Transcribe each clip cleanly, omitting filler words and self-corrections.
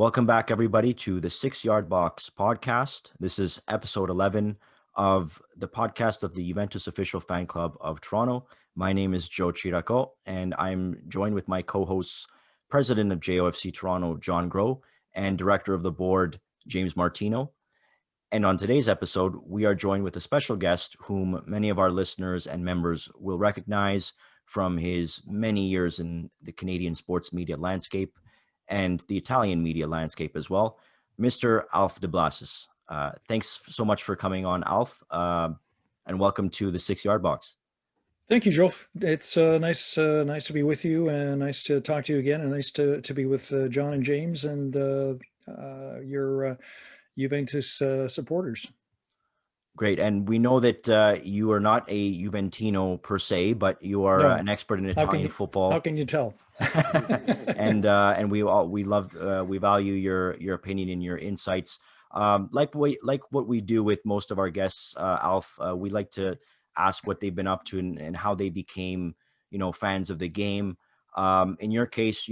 Welcome back, everybody, to the 6 Yard Box podcast. This is episode 11 of the podcast of the Juventus official fan club of Toronto. My name is Joe Chiraco, and I'm joined with my co-hosts, President of JOFC Toronto, John Groh, and Director of the Board, James Martino. And on today's episode, we are joined with a special guest whom many of our listeners and members will recognize from his many years in the Canadian sports media landscape and the Italian media landscape as well, Mr. Alf de Blasis. Thanks so much for coming on, Alf, and welcome to the 6 Yard Box. Thank you, Joe. It's nice to be with you, and nice to talk to you again, and nice to be with John and James and your Juventus supporters. Great. And we know that you are not a Juventino per se, but you are an expert in Italian football. How can you tell? and we value your opinion and your insights. Like what we do with most of our guests, Alf, we like to ask what they've been up to and how they became, fans of the game. In your case,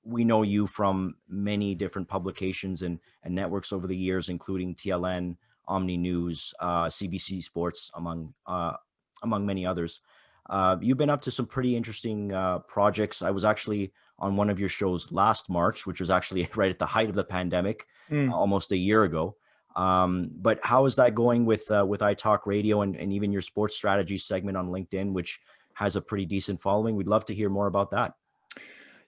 we know you from many different publications and networks over the years, including TLN, Omni News, CBC Sports, among many others. You've been up to some pretty interesting projects. I was actually on one of your shows last March, which was actually right at the height of the pandemic, almost a year ago. But how is that going with iTalk Radio and even your sports strategy segment on LinkedIn, which has a pretty decent following? We'd love to hear more about that.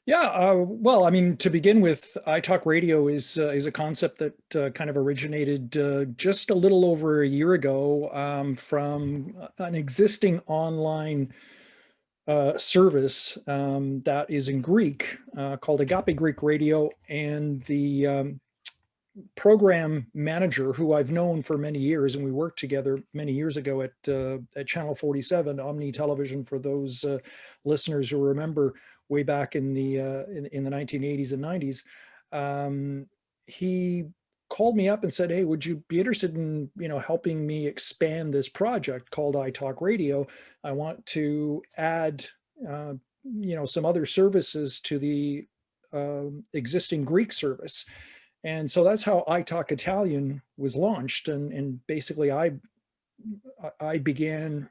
Yeah, well, I mean, to begin with, iTalk Radio is a concept that kind of originated just a little over a year ago from an existing online service that is in Greek called Agape Greek Radio, and the program manager, who I've known for many years, and we worked together many years ago at Channel 47, Omni Television, for those listeners who remember, way back in the 1980s and 90s. He called me up and said, "Hey, would you be interested in helping me expand this project called iTalk Radio? I want to add some other services to the existing Greek service." And so that's how iTalk Italian was launched, and basically I began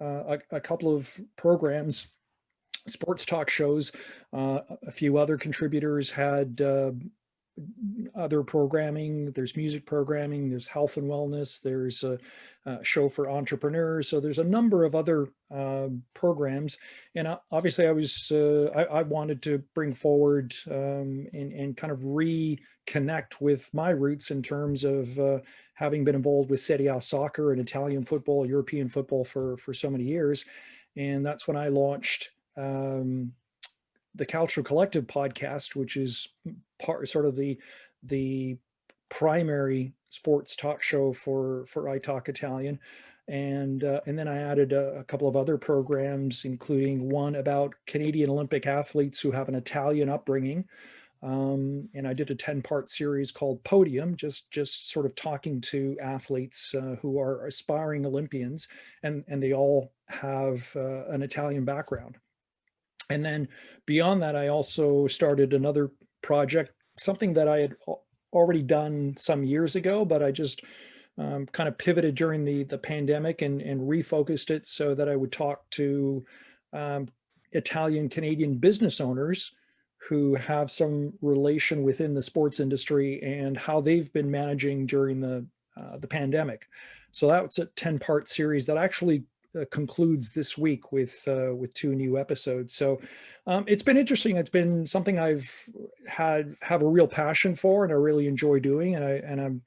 a couple of programs, sports talk shows. A few other contributors had other programming. There's music programming, there's health and wellness, there's a show for entrepreneurs. So there's a number of other programs. And obviously I wanted to bring forward and kind of reconnect with my roots in terms of having been involved with Serie A soccer and Italian football, European football for so many years. And that's when I launched the Calcio Collective podcast, which is sort of the primary sports talk show for iTalk Italian, and then I added a couple of other programs, including one about Canadian Olympic athletes who have an Italian upbringing, and I did a 10-part series called Podium, just sort of talking to athletes who are aspiring Olympians, and they all have an Italian background. And then beyond that, I also started another project, something that I had already done some years ago, but I just kind of pivoted during the pandemic and refocused it so that I would talk to Italian Canadian business owners who have some relation within the sports industry and how they've been managing during the pandemic. So that's a 10-part series that actually concludes this week with 2 new episodes. So it's been interesting. It's been something I've have a real passion for, and I really enjoy doing. And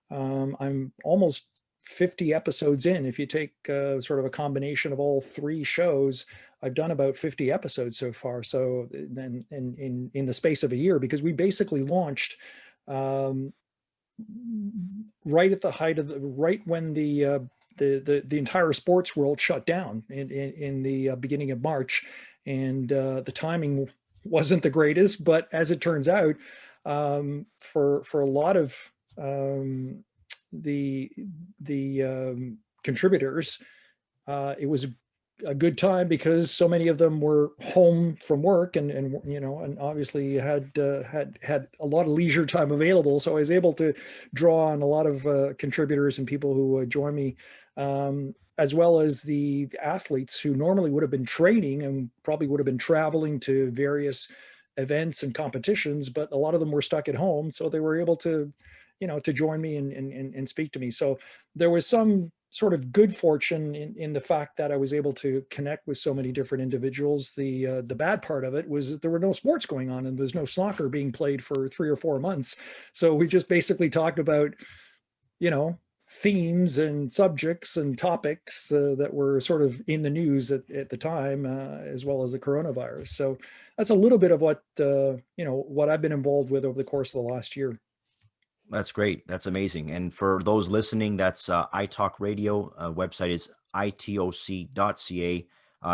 I'm almost 50 episodes in. If you take sort of a combination of all 3 shows, I've done about 50 episodes so far. So then in the space of a year, because we basically launched right at the height of right when the entire sports world shut down in the beginning of March, and the timing wasn't the greatest. But as it turns out, for a lot of the contributors, it was a good time because so many of them were home from work, and and obviously had a lot of leisure time available. So I was able to draw on a lot of contributors and people who join me, as well as the athletes who normally would have been training and probably would have been traveling to various events and competitions, but a lot of them were stuck at home, so they were able to to join me and speak to me. So there was some sort of good fortune in the fact that I was able to connect with so many different individuals. The bad part of it was that there were no sports going on and there's no soccer being played for 3 or 4 months. So we just basically talked about, you know, themes and subjects and topics that were sort of in the news at the time, as well as the coronavirus. So that's a little bit of what what I've been involved with over the course of the last year. That's great. That's amazing. And for those listening, that's iTalk Radio. Website is itoc.ca.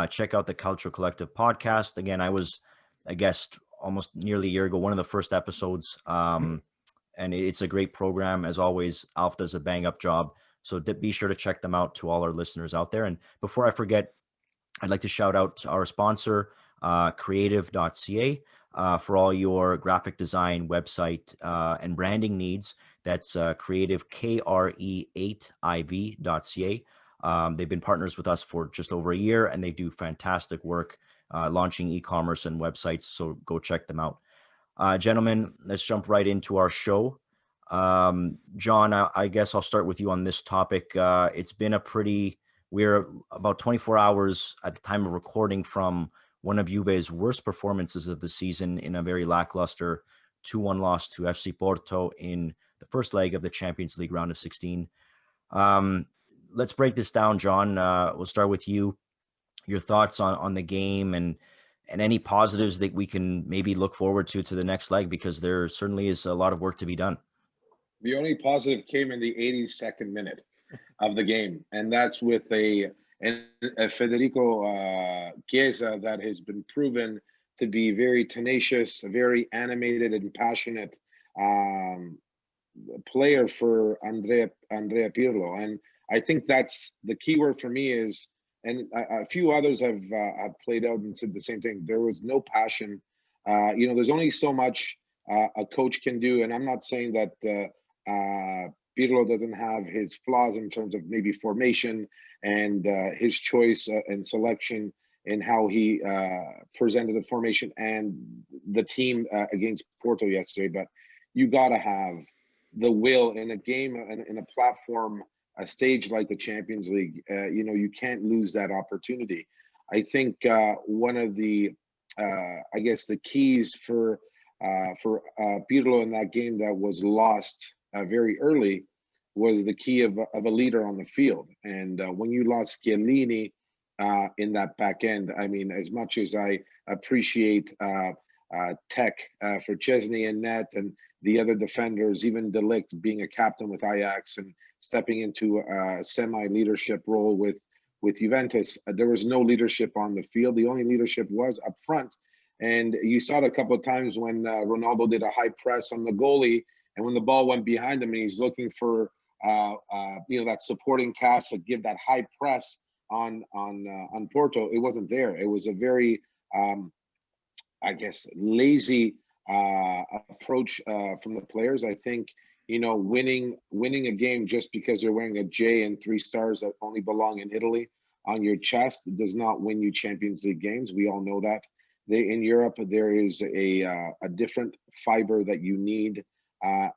Check out the Cultural Collective podcast. Again, I was a guest almost nearly a year ago, one of the first episodes. And it's a great program. As always, Alf does a bang up job. So be sure to check them out to all our listeners out there. And before I forget, I'd like to shout out our sponsor, creative.ca, for all your graphic design, website, and branding needs. That's creative, KRE8IV.ca. They've been partners with us for just over a year, and they do fantastic work launching e-commerce and websites. So go check them out. Gentlemen, let's jump right into our show. John, I guess I'll start with you on this topic. It's been we're about 24 hours at the time of recording from one of Juve's worst performances of the season in a very lackluster 2-1 loss to FC Porto in the first leg of the Champions League round of 16. Let's break this down, John. We'll start with you. Your thoughts on the game and any positives that we can maybe look forward to the next leg, because there certainly is a lot of work to be done. The only positive came in the 82nd minute of the game, and that's with a Federico Chiesa that has been proven to be very tenacious, very animated and passionate player for Andrea Pirlo. And I think that's the key word for me is, and a few others have played out and said the same thing. There was no passion. There's only so much a coach can do, and I'm not saying that Pirlo doesn't have his flaws in terms of maybe formation and his choice and selection in how he presented the formation and the team against Porto yesterday. But you got to have the will in a game and in a platform, a stage like the Champions League. You can't lose that opportunity. I think one of the, I guess, the keys for Pirlo in that game that was lost very early was the key of a leader on the field. And when you lost Chiellini in that back end, I mean, as much as I appreciate Tech for Chesney and Net and the other defenders, even De Ligt being a captain with Ajax and stepping into a semi-leadership role with Juventus, there was no leadership on the field. The only leadership was up front. And you saw it a couple of times when Ronaldo did a high press on the goalie, and when the ball went behind him and he's looking for that supporting cast to give that high press on Porto, it wasn't there. It was a very lazy approach from the players. I think winning a game just because you're wearing a J and 3 stars that only belong in Italy on your chest does not win you Champions League games. We all know that. In Europe, there is a different fiber that you need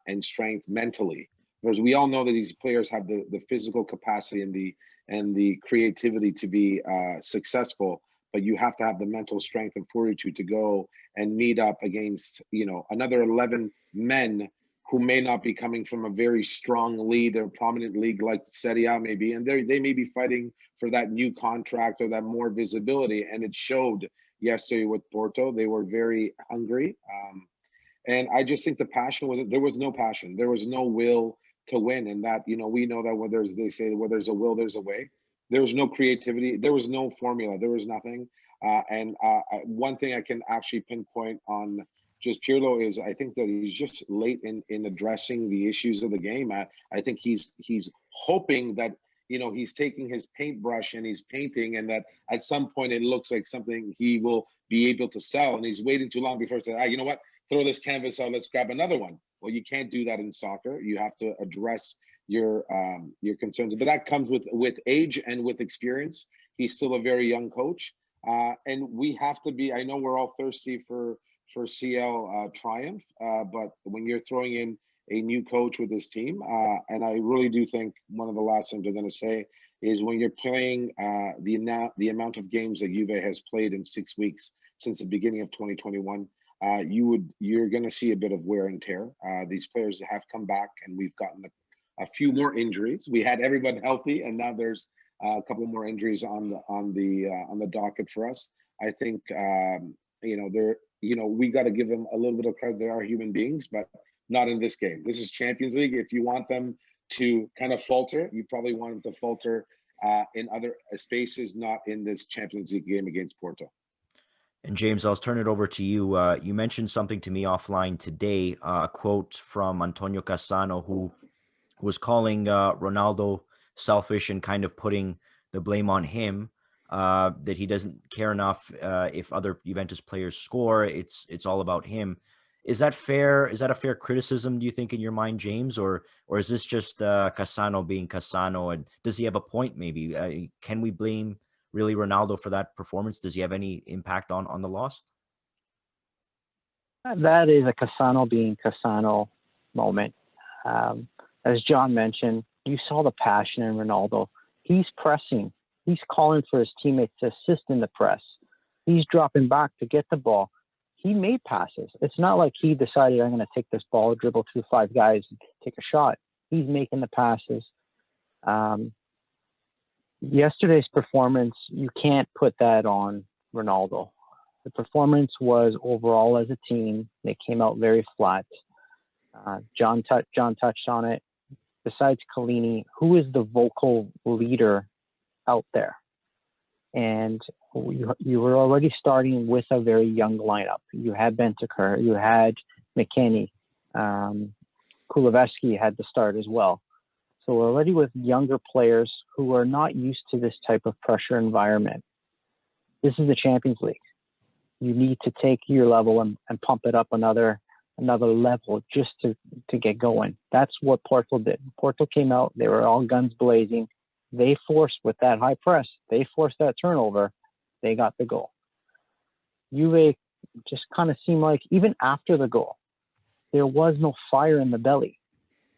and strength mentally, because we all know that these players have the physical capacity and the creativity to be successful, but you have to have the mental strength and fortitude to go and meet up against another 11 men who may not be coming from a very strong lead or prominent league like Serie A maybe, and they may be fighting for that new contract or that more visibility, and it showed yesterday with Porto. They were very hungry. And I just think the passion there was no passion. There was no will to win. And that, we know that they say where there's a will, there's a way. There was no creativity. There was no formula. There was nothing. And one thing I can actually pinpoint on just Pirlo is I think that he's just late in addressing the issues of the game. I think he's hoping that he's taking his paintbrush and he's painting, and that at some point it looks like something he will be able to sell, and he's waiting too long before he says, you know what, throw this canvas out, let's grab another one. Well, you can't do that in soccer. You have to address your concerns, but that comes with age and with experience. He's still a very young coach, and we have to be. I know we're all thirsty for CL triumph, but when you're throwing in a new coach with this team, and I really do think one of the last things they're going to say is when you're playing the amount of games that Juve has played in 6 weeks since the beginning of 2021. You're going to see a bit of wear and tear. These players have come back, and we've gotten a few more injuries. We had everyone healthy, and now there's a couple more injuries on the docket for us. I think we got to give them a little bit of credit. They are human beings, but not in this game. This is Champions League. If you want them to kind of falter, you probably want them to falter in other spaces, not in this Champions League game against Porto. And James, I'll turn it over to you. You mentioned something to me offline today, a quote from Antonio Cassano, who was calling Ronaldo selfish and kind of putting the blame on him, that he doesn't care enough if other Juventus players score. It's all about him. Is that fair? Is that a fair criticism, do you think, in your mind, James? Or is this just Cassano being Cassano? And does he have a point, maybe? Can we blame really Ronaldo for that performance? Does he have any impact on the loss? That is a Cassano being Cassano moment. As John mentioned, you saw the passion in Ronaldo. He's pressing. He's calling for his teammates to assist in the press. He's dropping back to get the ball. He made passes. It's not like he decided, I'm going to take this ball, dribble through 5 guys, and take a shot. He's making the passes. Yesterday's performance, you can't put that on Ronaldo. The performance was overall as a team. They came out very flat. John touched on it. Besides Chiellini, who is the vocal leader out there? And you were already starting with a very young lineup. You had Bentancur, you had McKennie, Kulusevski had to start as well. So we're already with younger players who are not used to this type of pressure environment. This is the Champions League. You need to take your level and pump it up another level just to get going. That's what Porto did. Porto came out, they were all guns blazing. They forced, with that high press, they forced that turnover. They got the goal. Juve just kind of seemed like, even after the goal, there was no fire in the belly.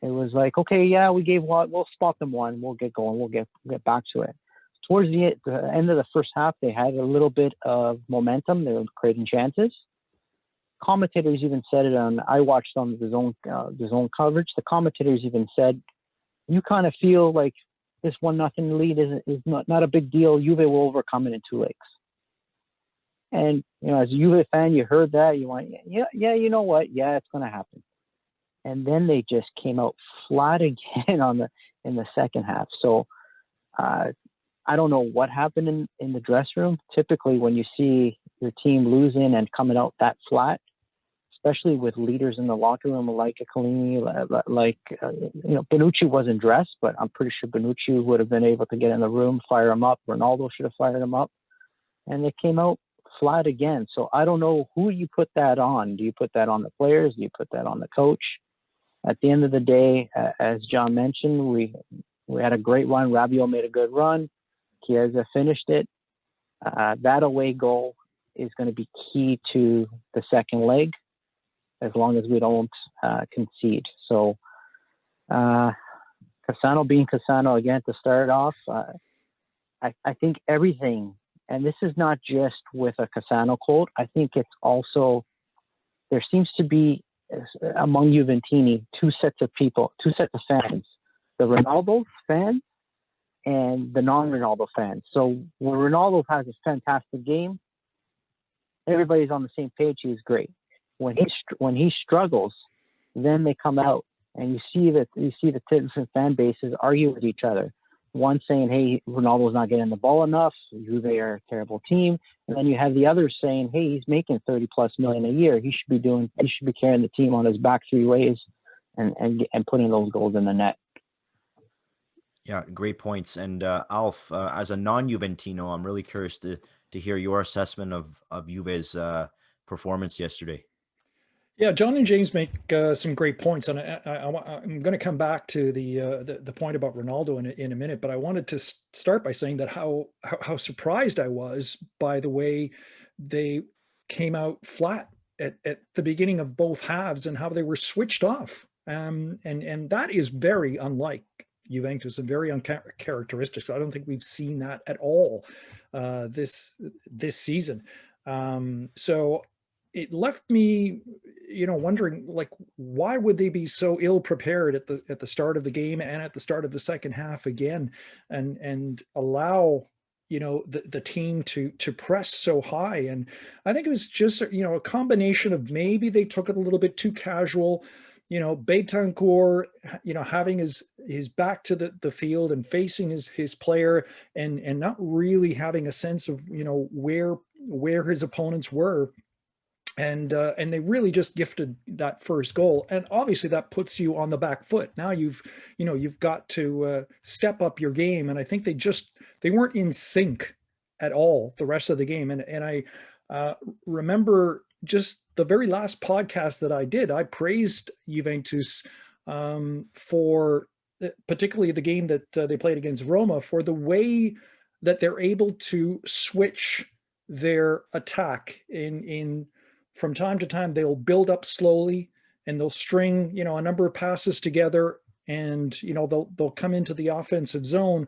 It was like, okay, yeah, we gave one, we'll spot them one, we'll get going, we'll get back to it. Towards the end of the first half, they had a little bit of momentum. They were creating chances. Commentators even said it I watched on the zone coverage. The commentators even said, you kind of feel like this 1-0 lead is not a big deal. Juve will overcome it in 2 legs. And, as a Juve fan, you heard that. You went, yeah, you know what? Yeah, it's going to happen. And then they just came out flat again in the second half. So I don't know what happened in the dressing room. Typically, when you see your team losing and coming out that flat, especially with leaders in the locker room like Chiellini, Bonucci wasn't dressed, but I'm pretty sure Bonucci would have been able to get in the room, fire him up. Ronaldo should have fired him up. And they came out flat again. So I don't know who you put that on. Do you put that on the players? Do you put that on the coach? At the end of the day, as John mentioned, we had a great run. Rabiot made a good run. Chiesa finished it. That away goal is going to be key to the second leg, as long as we don't concede. So Cassano being Cassano again to start off, I think everything, and this is not just with a Cassano quote, I think it's also, there seems to be among Juventini 2 sets of people, 2 sets of fans, the Ronaldo fans and the non-Ronaldo fans. So when Ronaldo has a fantastic game, everybody's on the same page. He's great. When he struggles, then they come out and you see the different fan bases argue with each other. One saying, "Hey, Ronaldo's not getting the ball enough. Juve are a terrible team," and then you have the others saying, "Hey, he's making $30+ million a year. He should be carrying the team on his back 3 ways, and putting those goals in the net." Yeah, great points. And Alf, as a non-Juventino, I'm really curious to hear your assessment of Juve's performance yesterday. Yeah, John and James make some great points, and I'm going to come back to the point about Ronaldo in a minute. But I wanted to start by saying that how surprised I was by the way they came out flat at the beginning of both halves and how they were switched off. And that is very unlike Juventus and very uncharacteristic. So I don't think we've seen that at all this season. So it left me, wondering, like, why would they be so ill prepared at the start of the game and at the start of the second half again, and allow the team to press so high. And I think it was just a combination of maybe they took it a little bit too casual. Betancourt, having his back to the field and facing his player, and not really having a sense of where his opponents were. And they really just gifted that first goal, and obviously that puts you on the back foot. Now you've got to step up your game, and I think they weren't in sync at all the rest of the game. And I remember just the very last podcast that I did, I praised Juventus for particularly the game that they played against Roma, for the way that they're able to switch their attack in from time to time. They'll build up slowly and they'll string, a number of passes together, and, they'll come into the offensive zone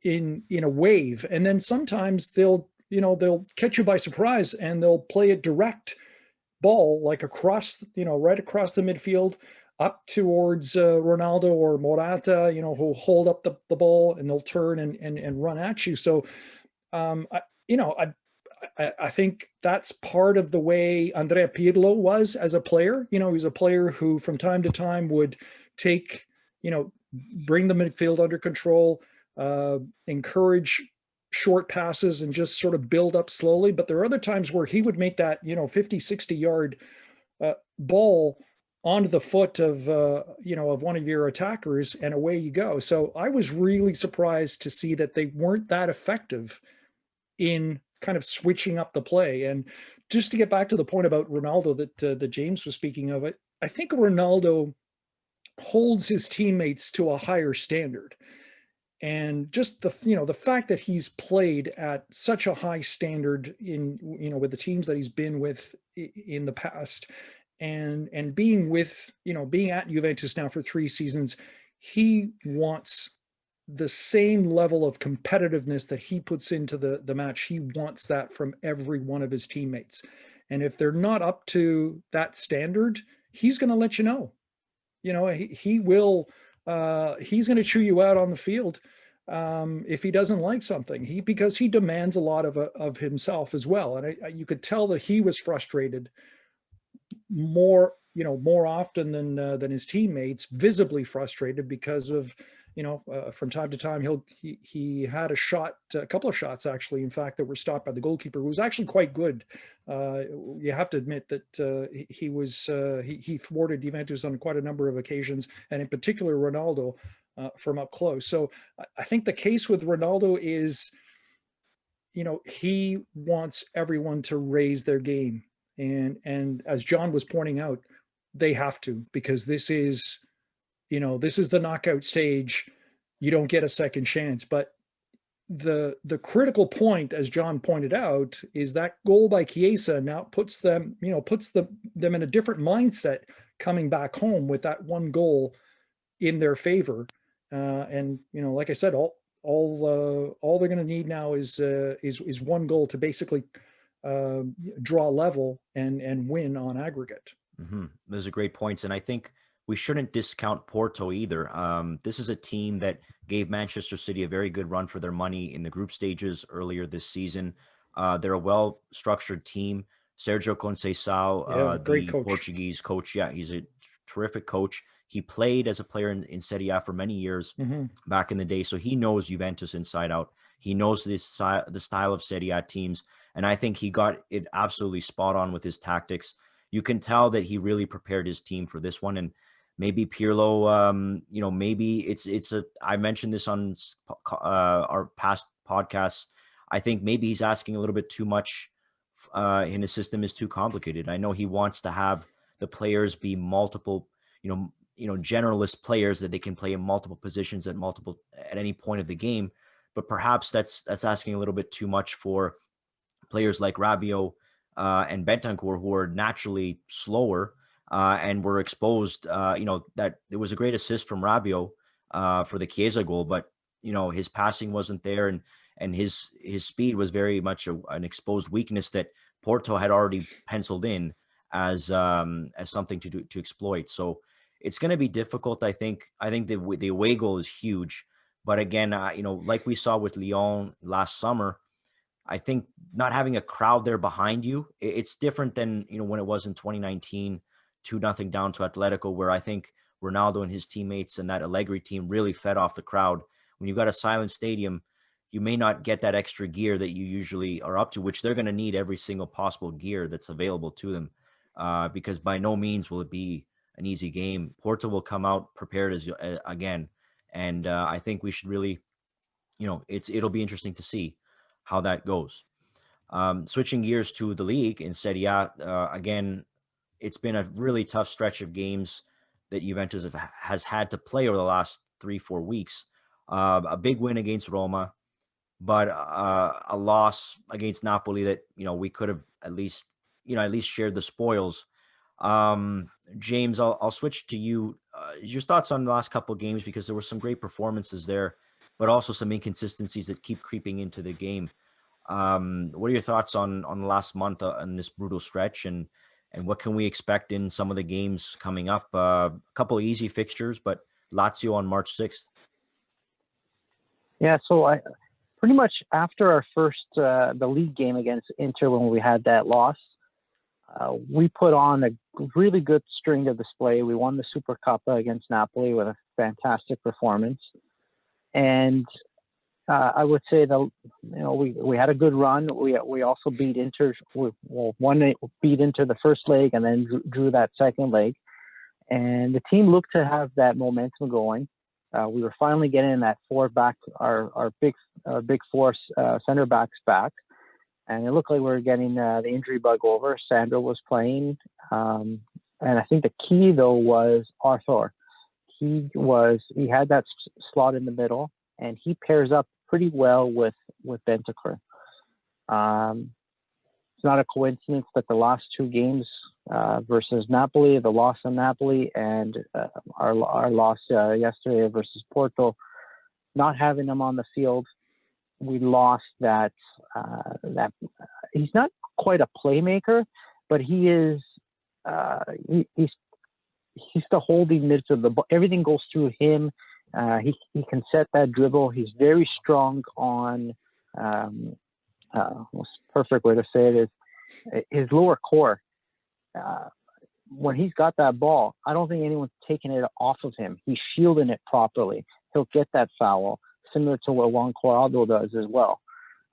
in a wave. And then sometimes they'll catch you by surprise and they'll play a direct ball, like across, right across the midfield up towards Ronaldo or Morata, who'll hold up the ball, and they'll turn and run at you. So, I think that's part of the way Andrea Pirlo was as a player. He was a player who from time to time would take, bring the midfield under control, encourage short passes and just sort of build up slowly. But there are other times where he would make that, 50, 60-yard ball onto the foot of, of one of your attackers, and away you go. So I was really surprised to see that they weren't that effective in kind of switching up the play. And just to get back to the point about Ronaldo that James was speaking of, I think Ronaldo holds his teammates to a higher standard. And just the fact that he's played at such a high standard in, with the teams that he's been with in the past, and being at Juventus now for 3 seasons, he wants the same level of competitiveness that he puts into the match. He wants that from every one of his teammates. And if they're not up to that standard, he's going to let you know. He will, he's going to chew you out on the field if he doesn't like something. Because he demands a lot of himself as well. And you could tell that he was frustrated more often than his teammates, visibly frustrated because of, from time to time, he had a couple of shots, actually, in fact, that were stopped by the goalkeeper, who was actually quite good. You have to admit that he thwarted Juventus on quite a number of occasions, and in particular Ronaldo from up close. So I think the case with Ronaldo is, he wants everyone to raise their game, and as John was pointing out, they have to, because this is the knockout stage. You don't get a second chance. But the critical point, as John pointed out, is that goal by Chiesa now puts them in a different mindset coming back home with that one goal in their favor. And like I said, all they're going to need now is one goal to basically draw level and win on aggregate. Mm-hmm. Those are great points. And I think we shouldn't discount Porto either. This is a team that gave Manchester City a very good run for their money in the group stages earlier this season. They're a well-structured team. Sergio Conceição, great the coach. Portuguese coach, he's a terrific coach. He played as a player in Serie A for many years back in the day, so he knows Juventus inside out. He knows the style of Serie A teams, and I think he got it absolutely spot on with his tactics. You can tell that he really prepared his team for this one. And maybe Pirlo, maybe I mentioned this on our past podcasts. I think maybe he's asking a little bit too much, and his system is too complicated. I know he wants to have the players be multiple, generalist players that they can play in multiple positions at any point of the game. But perhaps that's asking a little bit too much for players like Rabiot and Bentancur, who are naturally slower and were exposed. That there was a great assist from Rabiot for the Chiesa goal, but his passing wasn't there, and his speed was very much an exposed weakness that Porto had already penciled in as something to exploit. So it's going to be difficult. I think the away goal is huge, but again, like we saw with Lyon last summer, I think not having a crowd there behind you, it's different than when it was in 2019, 2-0 down to Atletico, where I think Ronaldo and his teammates and that Allegri team really fed off the crowd. When you've got a silent stadium, you may not get that extra gear that you usually are up to, which they're going to need every single possible gear that's available to them, because by no means will it be an easy game. Porto will come out prepared again, and I think we should really, it'll be interesting to see how that goes. Switching gears to the league in Serie A, again, it's been a really tough stretch of games that Juventus has had to play over the last 3-4 weeks. A big win against Roma, but a loss against Napoli that we could have at least shared the spoils. James, I'll switch to you. Your thoughts on the last couple of games, because there were some great performances there, but also some inconsistencies that keep creeping into the game. What are your thoughts on the last month on this brutal stretch, and what can we expect in some of the games coming up? A couple of easy fixtures, but Lazio on March 6th. Yeah, so I pretty much after our first the league game against Inter, when we had that loss, we put on a really good string to display. We won the Super Cup against Napoli with a fantastic performance, and I would say that we had a good run. We also beat Inter. Beat Inter the first leg, and then drew that second leg, and the team looked to have that momentum going. We were finally getting that our big four center backs back, and it looked like we were getting the injury bug over. Sandro was playing, and I think the key though was Arthur. He had that slot in the middle, and he pairs up pretty well with Bentancur. It's not a coincidence that the last two games versus Napoli, the loss on Napoli, and our loss yesterday versus Porto, not having him on the field, we lost that. That he's not quite a playmaker, but he is. He's the holding midfield. Everything goes through him. He can set that dribble. He's very strong on. What's the perfect way to say it is his lower core. When he's got that ball, I don't think anyone's taking it off of him. He's shielding it properly. He'll get that foul, similar to what Juan Corrado does as well.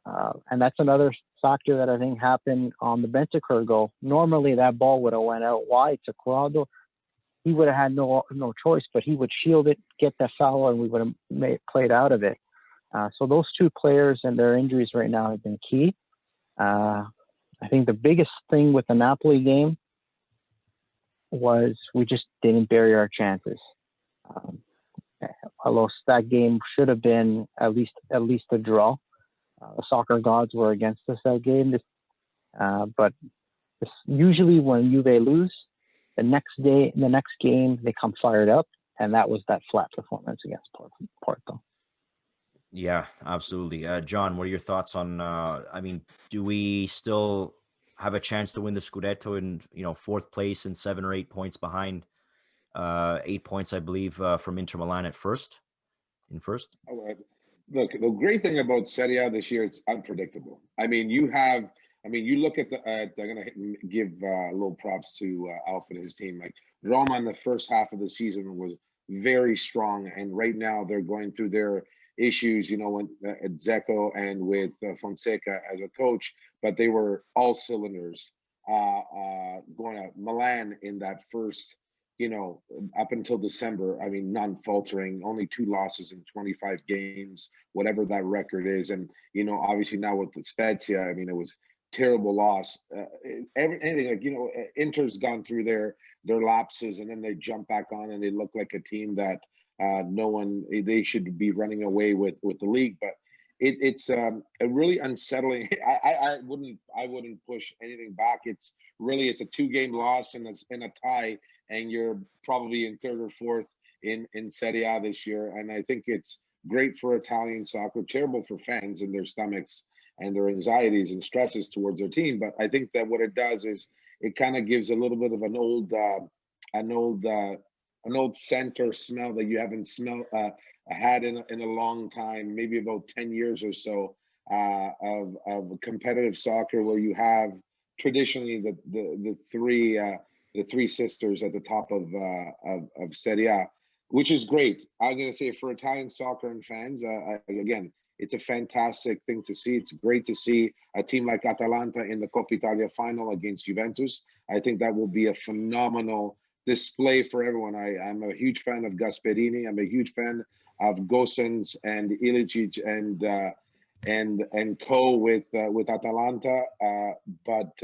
And that's another factor that I think happened on the Bentancur goal. Normally, that ball would have went out wide to Corrado. He would have had no choice, but he would shield it, get that foul, and we would have played out of it. So those two players and their injuries right now have been key. I think the biggest thing with the Napoli game was we just didn't bury our chances. Although that game should have been at least a draw. The soccer gods were against us that game. But usually when Juve lose, the next game, they come fired up. And that was that flat performance against Porto. Yeah, absolutely. John, what are your thoughts on, do we still have a chance to win the Scudetto in, fourth place and 7 or 8 points behind, 8 points, I believe, from Inter Milan in first? Look, the great thing about Serie A this year, it's unpredictable. You look at I'm going to give little props to Alf and his team. Like Roma in the first half of the season was very strong, and right now they're going through their issues, when at Dzeko and with Fonseca as a coach, but they were all cylinders going out. Milan in that first you know, up until December, I mean, non-faltering, only 2 losses in 25 games, whatever that record is. And, you know, obviously now with the Spezia, I mean, it was terrible loss. Anything like, you know, Inter's gone through their lapses, and then they jump back on and they look like a team that no one, they should be running away with the league. But it's a really unsettling. I wouldn't push anything back. It's a 2-game loss and a tie, and you're probably in third or fourth in Serie A this year. And I think it's great for Italian soccer, terrible for fans and their stomachs and their anxieties and stresses towards their team. But I think that what it does is it kind of gives a little bit of an old scent or smell that you haven't had in a long time, maybe about 10 years or so, of competitive soccer, where you have traditionally the three sisters at the top of Serie A, which is great. I'm going to say for Italian soccer and fans, again, it's a fantastic thing to see. It's great to see a team like Atalanta in the Coppa Italia final against Juventus. I think that will be a phenomenal display for everyone. I'm a huge fan of Gasperini. I'm a huge fan of Gosens and Ilicic and co with Atalanta. But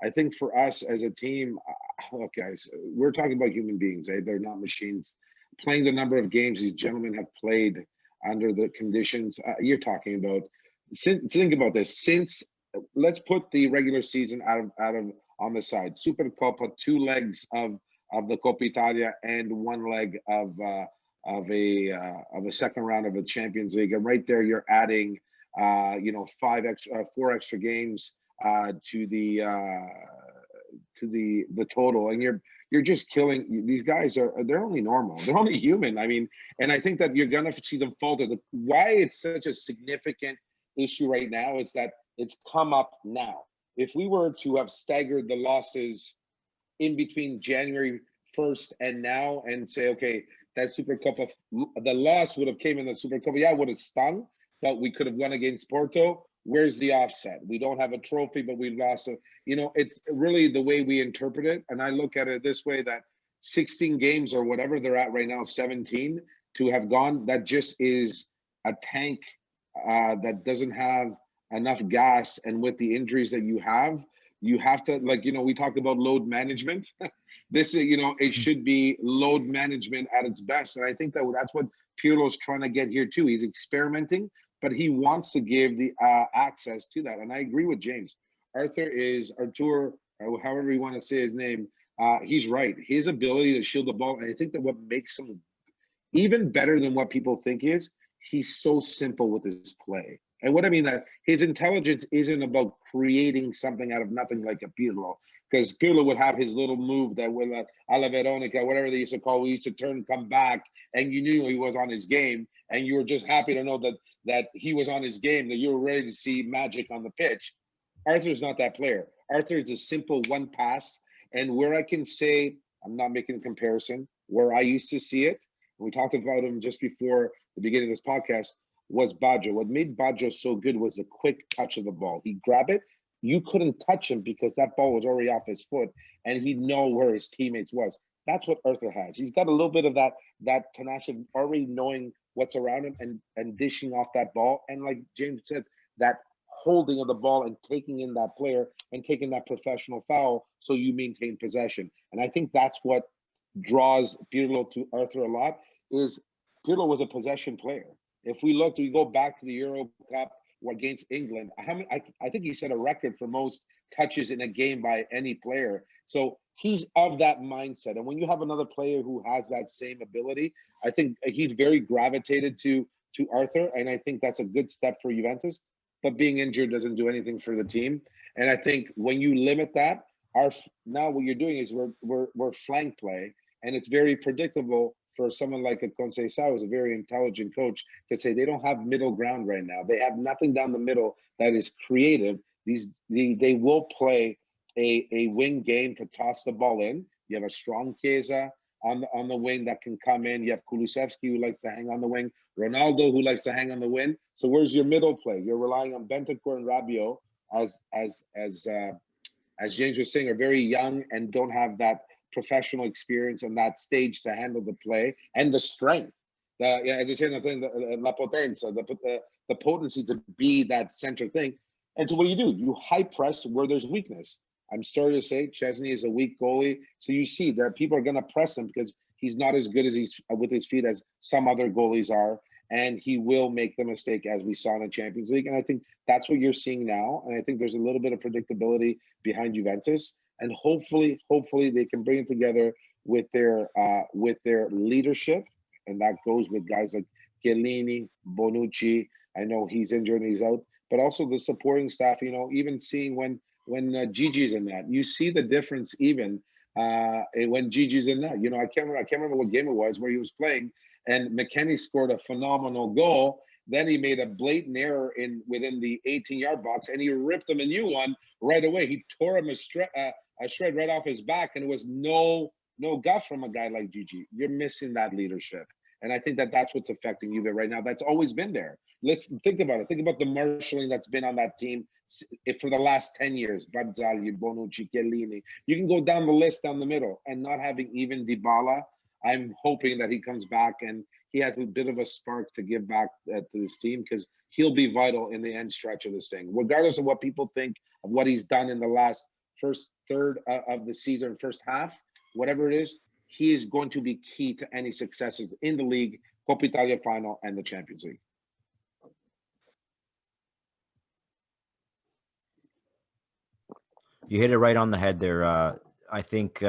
I think for us as a team, look, guys, we're talking about human beings. Eh? They're not machines. Playing the number of games these gentlemen have played under the conditions you're talking about. Think about this. Let's put the regular season out of on the side. Supercoppa, 2 legs of the Coppa Italia and 1 leg of a second round of the Champions League, and right there you're adding 4 extra games to the total, and you're just killing these guys. They're only normal, they're only human. I mean, and I think that you're gonna see them falter. Why it's such a significant issue right now is that it's come up now. If we were to have staggered the losses in between January 1st and now, and say, okay, that Super Cup the loss would have came in the Super Cup, yeah, it would have stung, but we could have won against Porto. Where's the offset? We don't have a trophy, but we lost. It's really the way we interpret it. And I look at it this way, that 16 games or whatever they're at right now, 17 to have gone, that just is a tank that doesn't have enough gas. And with the injuries that you have to, we talked about load management. This is, it should be load management at its best. And I think that's what Pirlo's trying to get here too. He's experimenting, but he wants to give the access to that. And I agree with James. Arthur, however you want to say his name, he's right. His ability to shield the ball, and I think that what makes him even better than what people think is, he's so simple with his play. And what I mean that his intelligence isn't about creating something out of nothing like a Pirlo, because Pirlo would have his little move that with alla Veronica, whatever they used to call, we used to turn, come back, and you knew he was on his game, and you were just happy to know that he was on his game, that you were ready to see magic on the pitch. Arthur's not that player. Arthur is a simple one pass, and where I can say, I'm not making a comparison, where I used to see it, and we talked about him just before the beginning of this podcast, was Baggio. What made Baggio so good was the quick touch of the ball. He'd grab it, you couldn't touch him because that ball was already off his foot, and he'd know where his teammates was. That's what Arthur has. He's got a little bit of that tenacity, already knowing what's around him and dishing off that ball. And like James says, that holding of the ball and taking in that player and taking that professional foul so you maintain possession. And I think that's what draws Pirlo to Arthur a lot, is Pirlo was a possession player. If we go back to the Euro Cup against England, I think he set a record for most touches in a game by any player. So he's of that mindset. And when you have another player who has that same ability, I think he's very gravitated to Arthur. And I think that's a good step for Juventus. But being injured doesn't do anything for the team. And I think when you limit that, now what you're doing is we're flank play, and it's very predictable for someone like a Conceição, who's a very intelligent coach, to say they don't have middle ground right now. They have nothing down the middle that is creative. They will play a wing game to toss the ball in. You have a strong Chiesa on the wing that can come in. You have Kulusevski, who likes to hang on the wing. Ronaldo, who likes to hang on the wing. So where's your middle play? You're relying on Bentancur and Rabiot, as James was saying, are very young and don't have that professional experience and that stage to handle the play and the strength. As I said, la potenza, the potency to be that center thing. And so what do? You high press where there's weakness. I'm sorry to say, Chesney is a weak goalie. So you see that people are going to press him because he's not as good as he's with his feet as some other goalies are. And he will make the mistake as we saw in the Champions League. And I think that's what you're seeing now. And I think there's a little bit of predictability behind Juventus. And hopefully they can bring it together with their leadership. And that goes with guys like Chiellini, Bonucci. I know he's injured and he's out, but also the supporting staff, even seeing when Gigi's in that, you see the difference even when Gigi's in that. I can't remember what game it was where he was playing, and McKennie scored a phenomenal goal. Then he made a blatant error within the 18-yard box, and he ripped him a new one right away. He tore him a shred right off his back, and it was no guff from a guy like Gigi. You're missing that leadership. And I think that's what's affecting Juve right now. That's always been there. Let's think about it. Think about the marshalling that's been on that team for the last 10 years. Barzagli, Bonucci, Chiellini. You can go down the list down the middle, and not having even Dybala. I'm hoping that he comes back and he has a bit of a spark to give back to this team, because he'll be vital in the end stretch of this thing. Regardless of what people think of what he's done in the first third of the season, first half, whatever it is, he is going to be key to any successes in the league, Coppa Italia final, and the Champions League. You hit it right on the head there. I think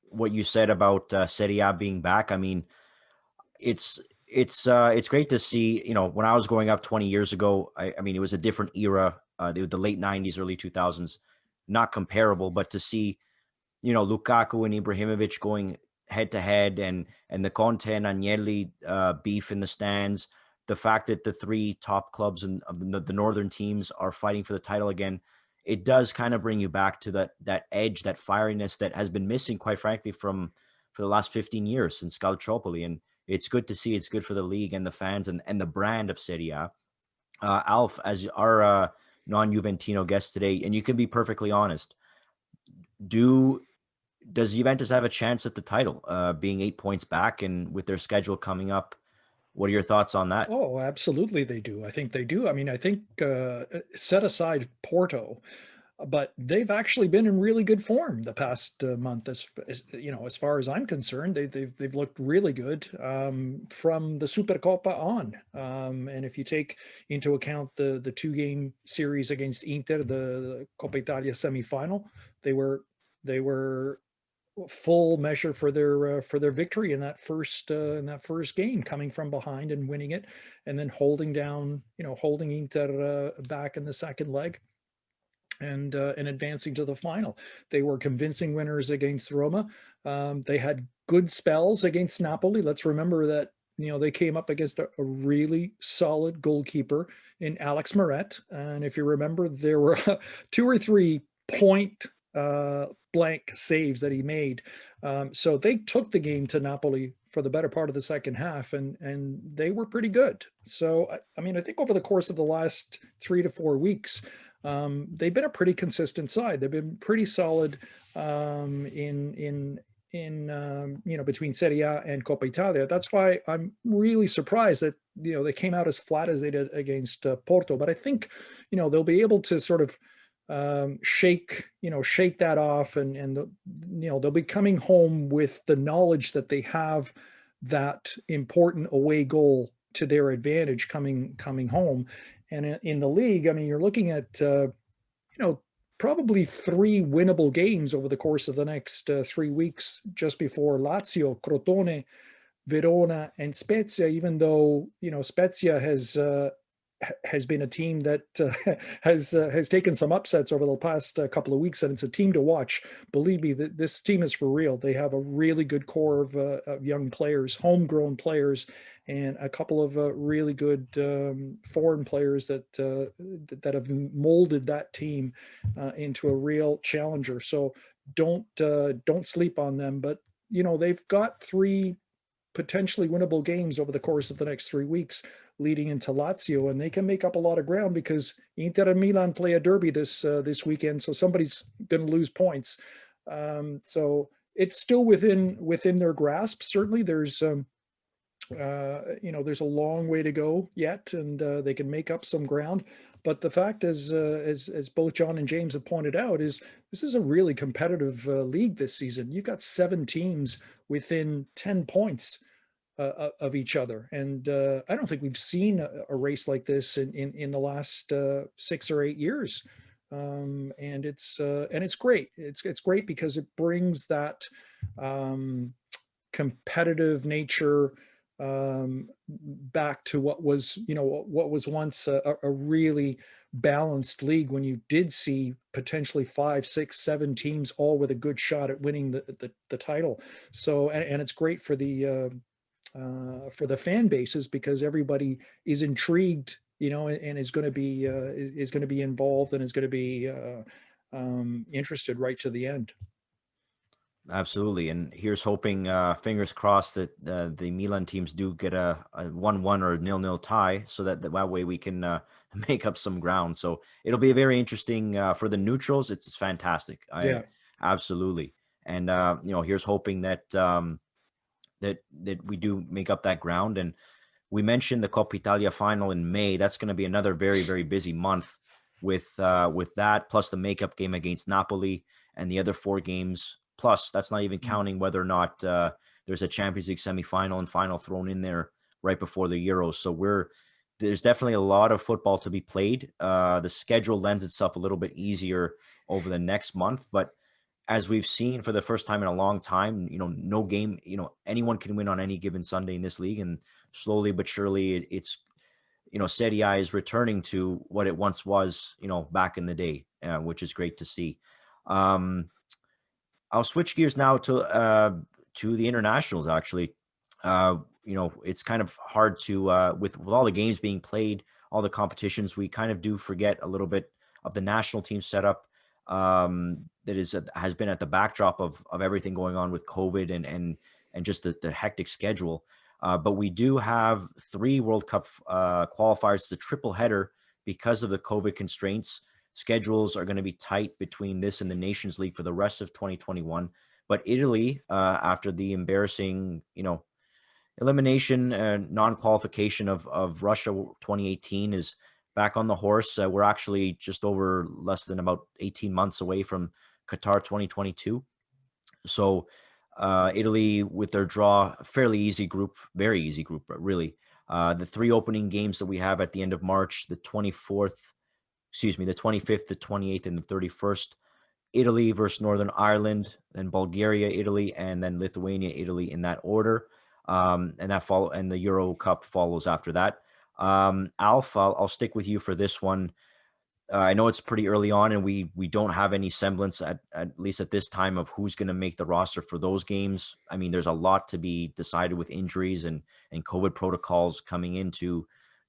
what you said about Serie A being back. I mean, it's great to see. When I was growing up 20 years ago, I mean, it was a different era. The late 90s, early 2000s, not comparable. But to see, Lukaku and Ibrahimovic going head to head, and the Conte and Agnelli beef in the stands, the fact that the three top clubs and the northern teams are fighting for the title again, it does kind of bring you back to that edge, that fieriness that has been missing, quite frankly, for the last 15 years since Calciopoli. And it's good to see. It's good for the league and the fans and the brand of Serie A. Alf, as our non-Juventino guest today, and you can be perfectly honest, does Juventus have a chance at the title, being 8 points back and with their schedule coming up? What are your thoughts on that? Oh, absolutely they do. I think they do. I mean, I think set aside Porto, but they've actually been in really good form the past month. As far as I'm concerned, they've looked really good from the Supercoppa on. And if you take into account the 2-game series against Inter, the Coppa Italia semifinal, they were full measure for their victory in that first game, coming from behind and winning it, and then holding Inter back in the second leg, and advancing to the final. They were convincing winners against Roma. They had good spells against Napoli. Let's remember that they came up against a really solid goalkeeper in Alex Moret, and if you remember, there were 2 or 3 point blank saves that he made. So they took the game to Napoli for the better part of the second half, and they were pretty good. So, I mean, I think over the course of the last 3 to 4 weeks, they've been a pretty consistent side. They've been pretty solid in between Serie A and Coppa Italia. That's why I'm really surprised that they came out as flat as they did against Porto. But I think they'll be able to sort of shake that off, and they'll be coming home with the knowledge that they have that important away goal to their advantage coming home. And in the league, I mean, you're looking at probably 3 winnable games over the course of the next 3 weeks, just before Lazio, Crotone, Verona, and Spezia. Even though Spezia has been a team that has taken some upsets over the past couple of weeks, and it's a team to watch. Believe me, this team is for real. They have a really good core of young players, homegrown players, and a couple of really good foreign players that have molded that team into a real challenger. So don't sleep on them. But they've got 3 potentially winnable games over the course of the next 3 weeks leading into Lazio, and they can make up a lot of ground because Inter and Milan play a derby this weekend, so somebody's going to lose points. So it's still within their grasp. Certainly, there's there's a long way to go yet, and they can make up some ground. But the fact is, as both John and James have pointed out, is this is a really competitive league this season. You've got 7 teams within 10 points of each other, and I don't think we've seen a race like this in the last 6 or 8 years. And it's great. It's great because it brings that competitive nature back to what was once a really balanced league, when you did see potentially 5, 6, 7 teams all with a good shot at winning the title. So and it's great for the fan bases, because everybody is intrigued, and is going to be involved, and is going to be interested right to the end. Absolutely. And here's hoping, fingers crossed, that the Milan teams do get a 1-1 or 0-0 tie, so that way we can make up some ground. So it'll be very interesting for the neutrals. It's fantastic. Yeah. Absolutely. And, here's hoping that that we do make up that ground. And we mentioned the Coppa Italia final in May. That's going to be another very, very busy month with that, plus the makeup game against Napoli and the other 4 games. Plus, that's not even counting whether or not there's a Champions League semifinal and final thrown in there right before the Euros. So there's definitely a lot of football to be played. The schedule lends itself a little bit easier over the next month, but as we've seen for the first time in a long time, no game, anyone can win on any given Sunday in this league, and slowly but surely it's, Serie A is returning to what it once was, back in the day, which is great to see. I'll switch gears now to the internationals. Actually, it's kind of hard to with all the games being played, all the competitions, we kind of do forget a little bit of the national team setup that has been at the backdrop of everything going on with COVID and just the hectic schedule. But we do have 3 World Cup qualifiers. It's a triple header because of the COVID constraints. Schedules are going to be tight between this and the Nations League for the rest of 2021. But Italy, after the embarrassing, elimination, non-qualification of Russia 2018, is back on the horse. We're actually just over less than about 18 months away from Qatar 2022. So Italy, with their draw, very easy group, but really. The 3 opening games that we have at the end of March, the 25th, the 28th, and the 31st, Italy versus Northern Ireland, then Bulgaria, Italy, and then Lithuania, Italy, in that order. And the Euro Cup follows after that. Alf, I'll stick with you for this one. I know it's pretty early on, and we don't have any semblance, at least at this time, of who's going to make the roster for those games. I mean, there's a lot to be decided with injuries and COVID protocols coming into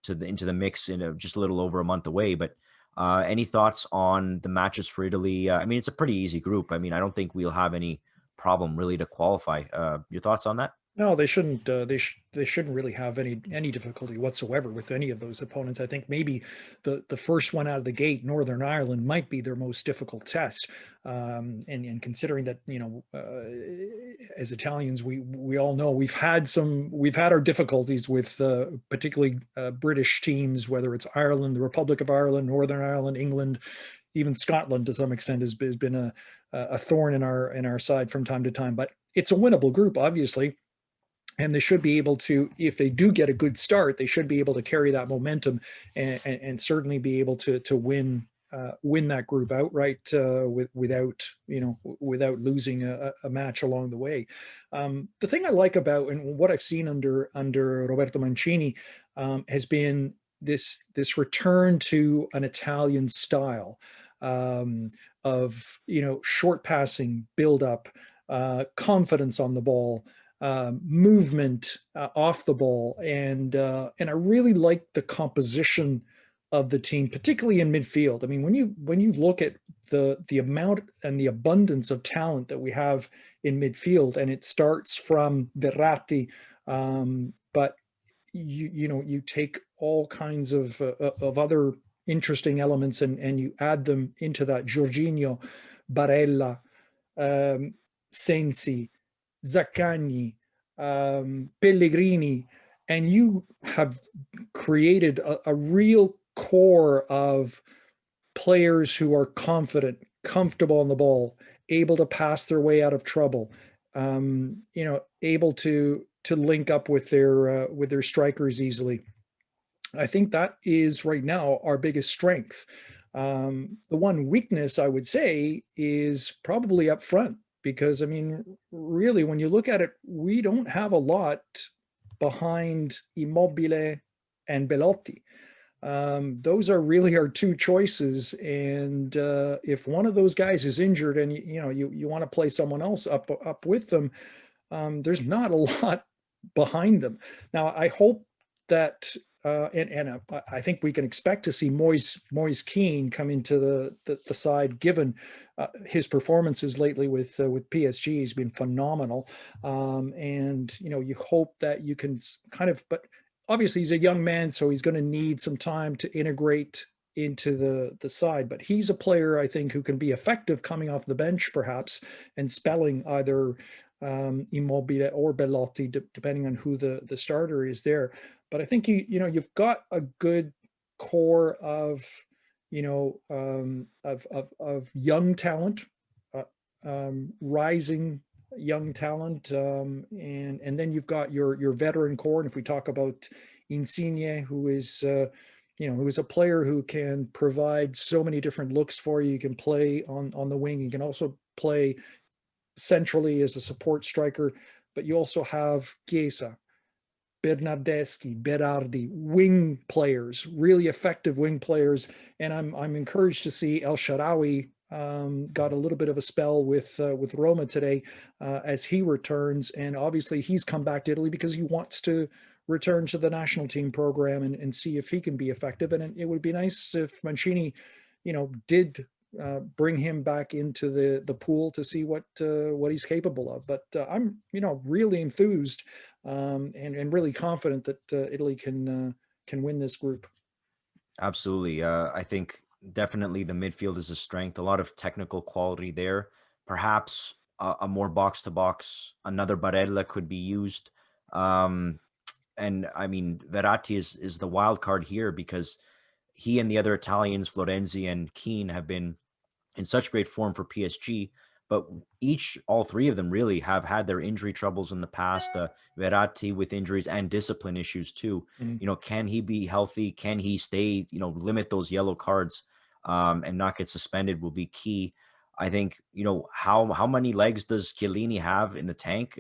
the mix in just a little over a month away. But any thoughts on the matches for Italy? I mean, it's a pretty easy group. I mean, I don't think we'll have any problem really to qualify. Your thoughts on that? No, they shouldn't. They shouldn't really have any difficulty whatsoever with any of those opponents. I think maybe the first one out of the gate, Northern Ireland, might be their most difficult test. And considering that, as Italians, we all know we've had our difficulties with particularly British teams, whether it's Ireland, the Republic of Ireland, Northern Ireland, England, even Scotland to some extent has been a thorn in our side from time to time. But it's a winnable group, obviously. And they should be able to, if they do get a good start, they should be able to carry that momentum and certainly be able to win that group outright without losing a match along the way. The thing I like about, and what I've seen under Roberto Mancini, has been this return to an Italian style of short passing, build up, confidence on the ball, movement off the ball, and I really like the composition of the team, particularly in midfield. I mean, when you look at the amount and the abundance of talent that we have in midfield, and it starts from Verratti, but you take all kinds of other interesting elements and you add them into that: Jorginho, Barella, Sensi, Zaccagni, Pellegrini, and you have created a real core of players who are confident, comfortable on the ball, able to pass their way out of trouble, able to link up with their strikers easily. I think that is right now our biggest strength. The one weakness I would say is probably up front, because I mean, really, when you look at it, we don't have a lot behind Immobile and Belotti. Those are really our two choices, and if one of those guys is injured and you want to play someone else up with them, there's not a lot behind them. Now, I hope that I think we can expect to see Moise Kean come into the side, given his performances lately with PSG. He's been phenomenal, and you hope that you can kind of, but obviously he's a young man, so he's going to need some time to integrate into the side. But he's a player, I think, who can be effective coming off the bench, perhaps, and spelling either Immobile or Belotti, depending on who the starter is there. But I think you've got a good core of young talent, rising young talent, and then you've got your veteran core. And if we talk about Insigne, who is a player who can provide so many different looks for you. You can play on the wing. You can also play centrally as a support striker, but you also have Chiesa, Bernardeschi, Berardi, wing players, really effective wing players. And I'm encouraged to see El Shaarawy got a little bit of a spell with Roma today as he returns. And obviously he's come back to Italy because he wants to return to the national team program and see if he can be effective. And it would be nice if Mancini, did bring him back into the pool to see what he's capable of. But I'm really enthused and really confident that Italy can win this group. Absolutely. I think definitely the midfield is a strength. A lot of technical quality there. Perhaps a more box to box. Another Barella could be used. And I mean, Verratti is the wild card here, because he and the other Italians, Florenzi and Keane, have been in such great form for PSG, but all three of them really have had their injury troubles in the past. Verratti with injuries and discipline issues too. Mm-hmm. Can he be healthy? Can he stay, limit those yellow cards and not get suspended will be key. I think, how many legs does Chiellini have in the tank?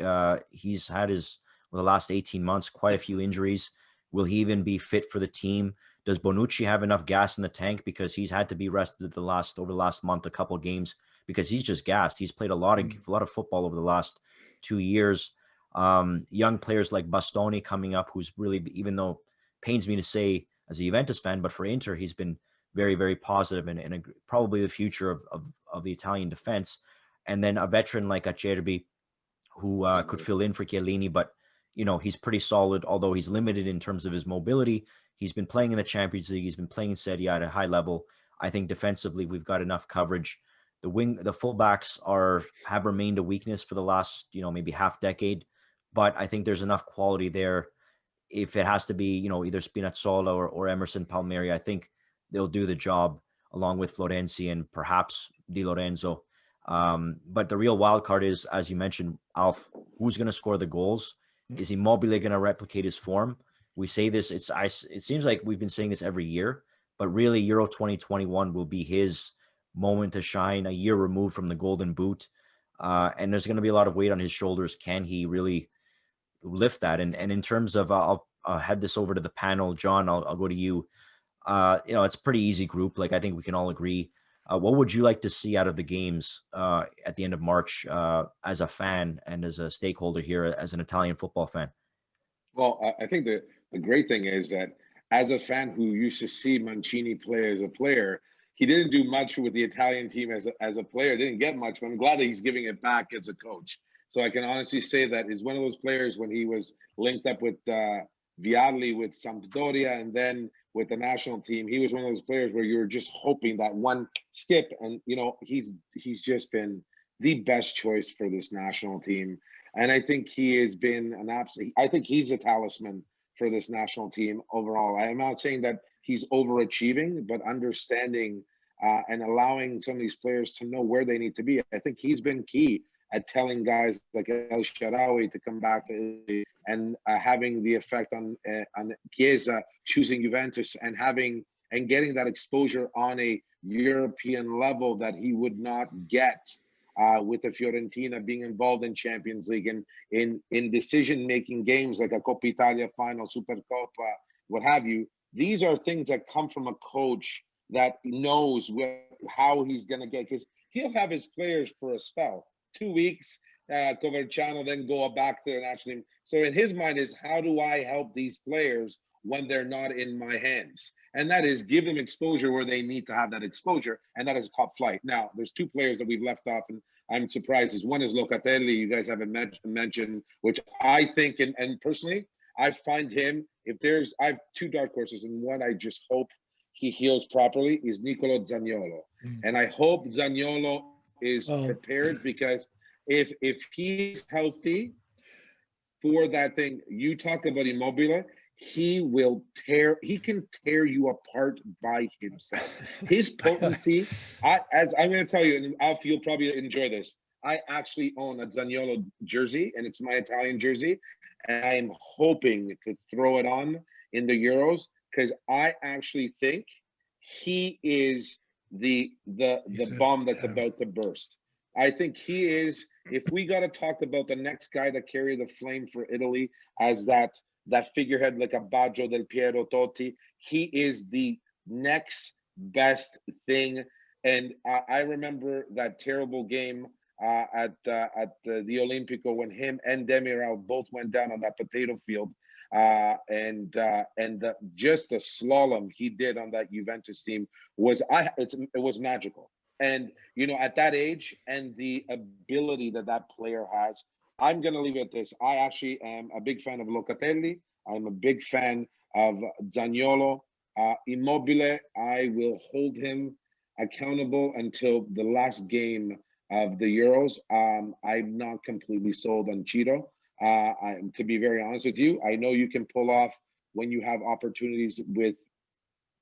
He's had the last 18 months, quite a few injuries. Will he even be fit for the team? Does Bonucci have enough gas in the tank? Because he's had to be rested over the last month, a couple of games, because he's just gassed. He's played a lot of football over the last 2 years. Young players like Bastoni coming up, who's really, even though pains me to say as a Juventus fan, but for Inter, he's been very, very positive and probably the future of the Italian defense. And then a veteran like Acerbi, who could fill in for Chiellini, but he's pretty solid, although he's limited in terms of his mobility. He's been playing in the Champions League. He's been playing in Serie A at a high level. I think defensively, we've got enough coverage. The fullbacks have remained a weakness for the last, maybe half decade, but I think there's enough quality there. If it has to be, either Spinazzola or Emerson Palmieri, I think they'll do the job along with Florenzi and perhaps Di Lorenzo. But the real wild card is, as you mentioned, Alf, who's going to score the goals? Is Immobile going to replicate his form? We say this, it seems like we've been saying this every year, but really Euro 2021 will be his moment to shine, a year removed from the Golden Boot. And there's going to be a lot of weight on his shoulders. Can he really lift that? And in terms of, I'll head this over to the panel. John, I'll go to you. It's a pretty easy group. Like, I think we can all agree. What would you like to see out of the games at the end of March as a fan and as a stakeholder here, as an Italian football fan? Well, I think the great thing is that as a fan who used to see Mancini play as a player, he didn't do much with the Italian team as a player, didn't get much, but I'm glad that he's giving it back as a coach. So I can honestly say that he's one of those players, when he was linked up with Vialli with Sampdoria and then with the national team, he was one of those players where you were just hoping that one skip, and he's just been the best choice for this national team. And I think he has been an absolute, I think he's a talisman for this national team overall. I am not saying that he's overachieving, but understanding and allowing some of these players to know where they need to be. I think he's been key at telling guys like El Shaarawy to come back to Italy, and having the effect on Chiesa choosing Juventus and having and getting that exposure on a European level that he would not get with the Fiorentina, being involved in Champions League and in decision-making games like a Coppa Italia final, Supercoppa, what have you. These are things that come from a coach that knows how he's going to get, because he'll have his players for a spell, 2 weeks, Coverciano, then go back to the national team. So in his mind is, how do I help these players when they're not in my hands? And that is give them exposure where they need to have that exposure, and that is top flight. Now, there's two players that we've left off, and I'm surprised. Is one is Locatelli, you guys haven't mentioned, which I think, and personally, I find him, I have two dark horses, and one I just hope he heals properly is Nicolo Zaniolo. And I hope Zaniolo is prepared, because if he's healthy for that thing, you talk about Immobile, he can tear you apart by himself. His potency, as I'm going to tell you, and Alf, you'll probably enjoy this. I actually own a Zaniolo jersey, and it's my Italian jersey, and I'm hoping to throw it on in the Euros, because I actually think he is the bomb that's about to burst. I think he is. If we got to talk about the next guy to carry the flame for Italy as that figurehead like a Baggio, Del Piero, Totti, he is the next best thing. And I remember that terrible game at the Olimpico when him and Demiral both went down on that potato field, and just the slalom he did on that Juventus team was it was magical. And at that age and the ability that player has, I'm going to leave it at this. I actually am a big fan of Locatelli. I'm a big fan of Zaniolo. Immobile, I will hold him accountable until the last game of the Euros. I'm not completely sold on Ciro. To be very honest with you, I know you can pull off when you have opportunities with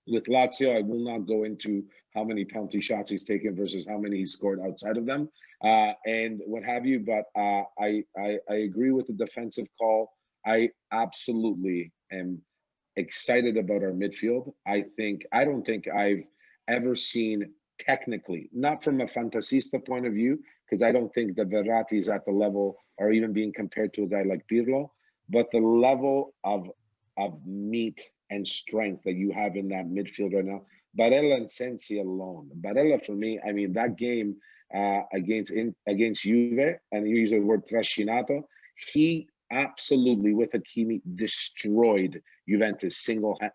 Lazio. I will not go into how many penalty shots he's taken versus how many he scored outside of them, and what have you. But I agree with the defensive call. I absolutely am excited about our midfield. I don't think I've ever seen, technically, not from a fantasista point of view, because I don't think that Verratti is at the level or even being compared to a guy like Pirlo, but the level of meat and strength that you have in that midfield right now. Barella and Sensi alone. Barella, for me, I mean, that game against Juve, and you use the word trascinato, he absolutely, with Hakimi, destroyed Juventus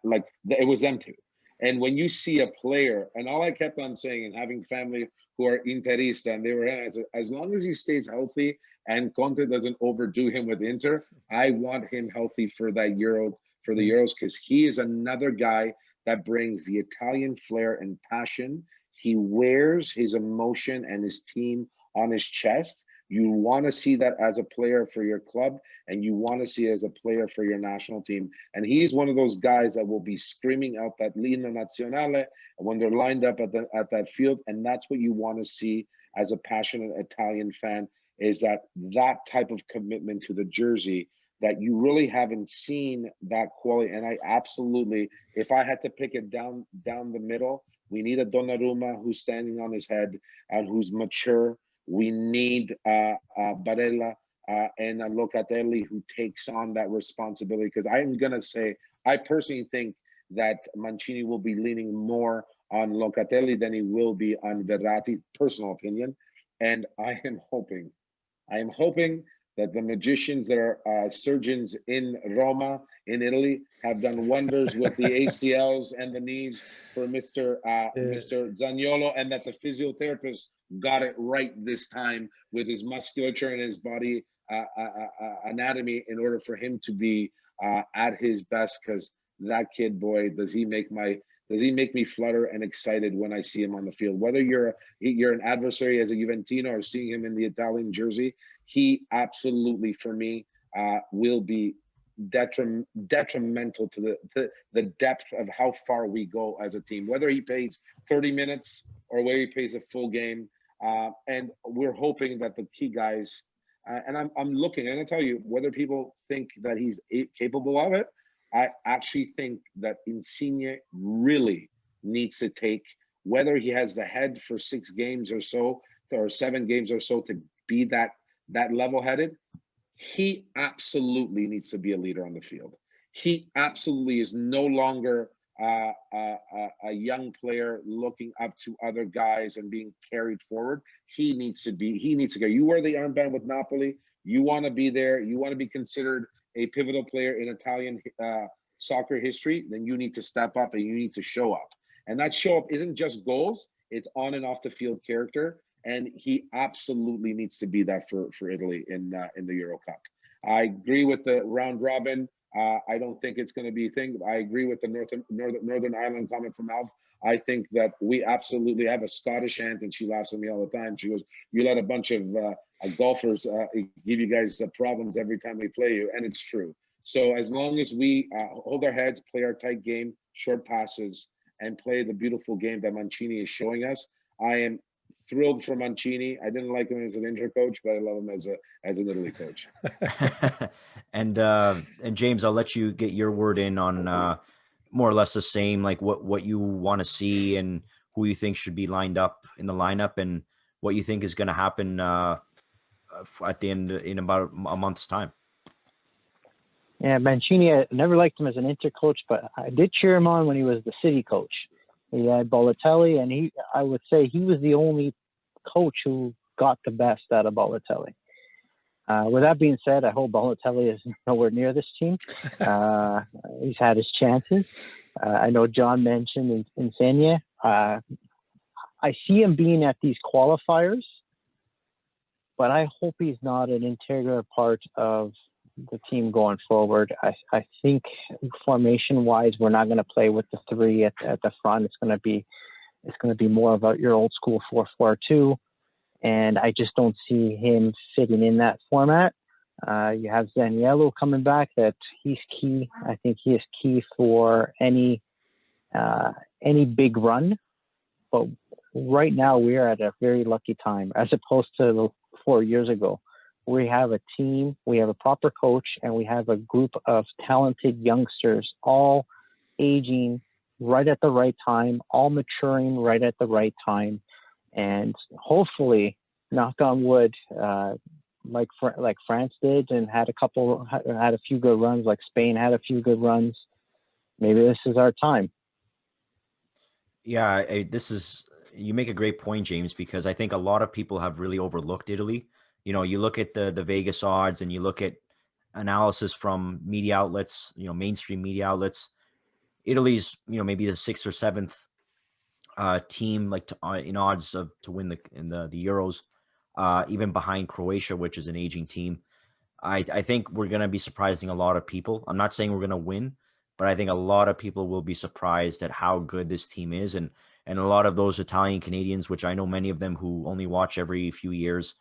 like it was them two. And when you see a player, and all I kept on saying, and having family who are Interista, and they were, as long as he stays healthy and Conte doesn't overdo him with Inter, I want him healthy for the Euros, because he is another guy that brings the Italian flair and passion. He wears his emotion and his team on his chest. You want to see that as a player for your club, and you want to see it as a player for your national team. And he's one of those guys that will be screaming out that Lino Nazionale when they're lined up at that field. And that's what you want to see as a passionate Italian fan, is that type of commitment to the jersey that you really haven't seen that quality. And I absolutely, if I had to pick it down the middle, we need a Donnarumma who's standing on his head and who's mature. We need Barella and a Locatelli who takes on that responsibility. Because I'm going to say, I personally think that Mancini will be leaning more on Locatelli than he will be on Verratti, personal opinion. And I am hoping that the magicians that are surgeons in Roma, in Italy, have done wonders with the ACLs and the knees for Mr. Zaniolo, and that the physiotherapist got it right this time with his musculature and his body anatomy in order for him to be at his best. Because that kid, boy, does he make my Does he make me flutter and excited when I see him on the field? Whether you're an adversary as a Juventino or seeing him in the Italian jersey, he absolutely, for me, will be detrimental to the depth of how far we go as a team. Whether he plays 30 minutes or whether he plays a full game, and we're hoping that the key guys. And I'm looking, and I tell you, whether people think that he's capable of it, I actually think that Insigne really needs to take, whether he has the head for 6 games or so, or 7 games or so, to be that level-headed. He absolutely needs to be a leader on the field. He absolutely is no longer a young player looking up to other guys and being carried forward. He needs to go. You wear the armband with Napoli. You want to be there. You want to be considered a pivotal player in Italian soccer history. Then you need to step up and you need to show up. And that show up isn't just goals. It's on and off the field character. And he absolutely needs to be that for Italy in the Euro Cup. I agree with the round robin. I don't think it's going to be a thing. I agree with the Northern Ireland comment from Alf. I think that we absolutely have a Scottish aunt, and she laughs at me all the time. She goes, "You let a bunch of golfers give you guys problems every time we play you," and it's true. So as long as we hold our heads, play our tight game, short passes, and play the beautiful game that Mancini is showing us, I am thrilled for Mancini. I didn't like him as an Inter coach, but I love him as an Italy coach. And James, I'll let you get your word in on more or less the same, like what you want to see and who you think should be lined up in the lineup and what you think is going to happen at the end in about a month's time. Yeah, Mancini, I never liked him as an Inter coach, but I did cheer him on when he was the City coach. He had Balotelli, and I would say he was the only coach who got the best out of Balotelli. With that being said, I hope Balotelli is nowhere near this team. He's had his chances. I know John mentioned Insigne. I see him being at these qualifiers, but I hope he's not an integral part of the team going forward. I think formation-wise, we're not going to play with the 3 at the front. It's going to be more about your old school 4-4-2, and I just don't see him fitting in that format. You have Zaniolo coming back. That he's key. I think he is key for any big run. But right now, we are at a very lucky time, as opposed to 4 years ago. We have a team, we have a proper coach, and we have a group of talented youngsters, all aging right at the right time, all maturing right at the right time. And hopefully, knock on wood, like France did and had a few good runs, like Spain had a few good runs. Maybe this is our time. Yeah, you make a great point, James, because I think a lot of people have really overlooked Italy. You know, you look at the Vegas odds and you look at analysis from media outlets, mainstream media outlets. Italy's, maybe the 6th or 7th team, like in odds to win the Euros, even behind Croatia, which is an aging team. I think we're going to be surprising a lot of people. I'm not saying we're going to win, but I think a lot of people will be surprised at how good this team is. And a lot of those Italian Canadians, which I know many of them who only watch every few years,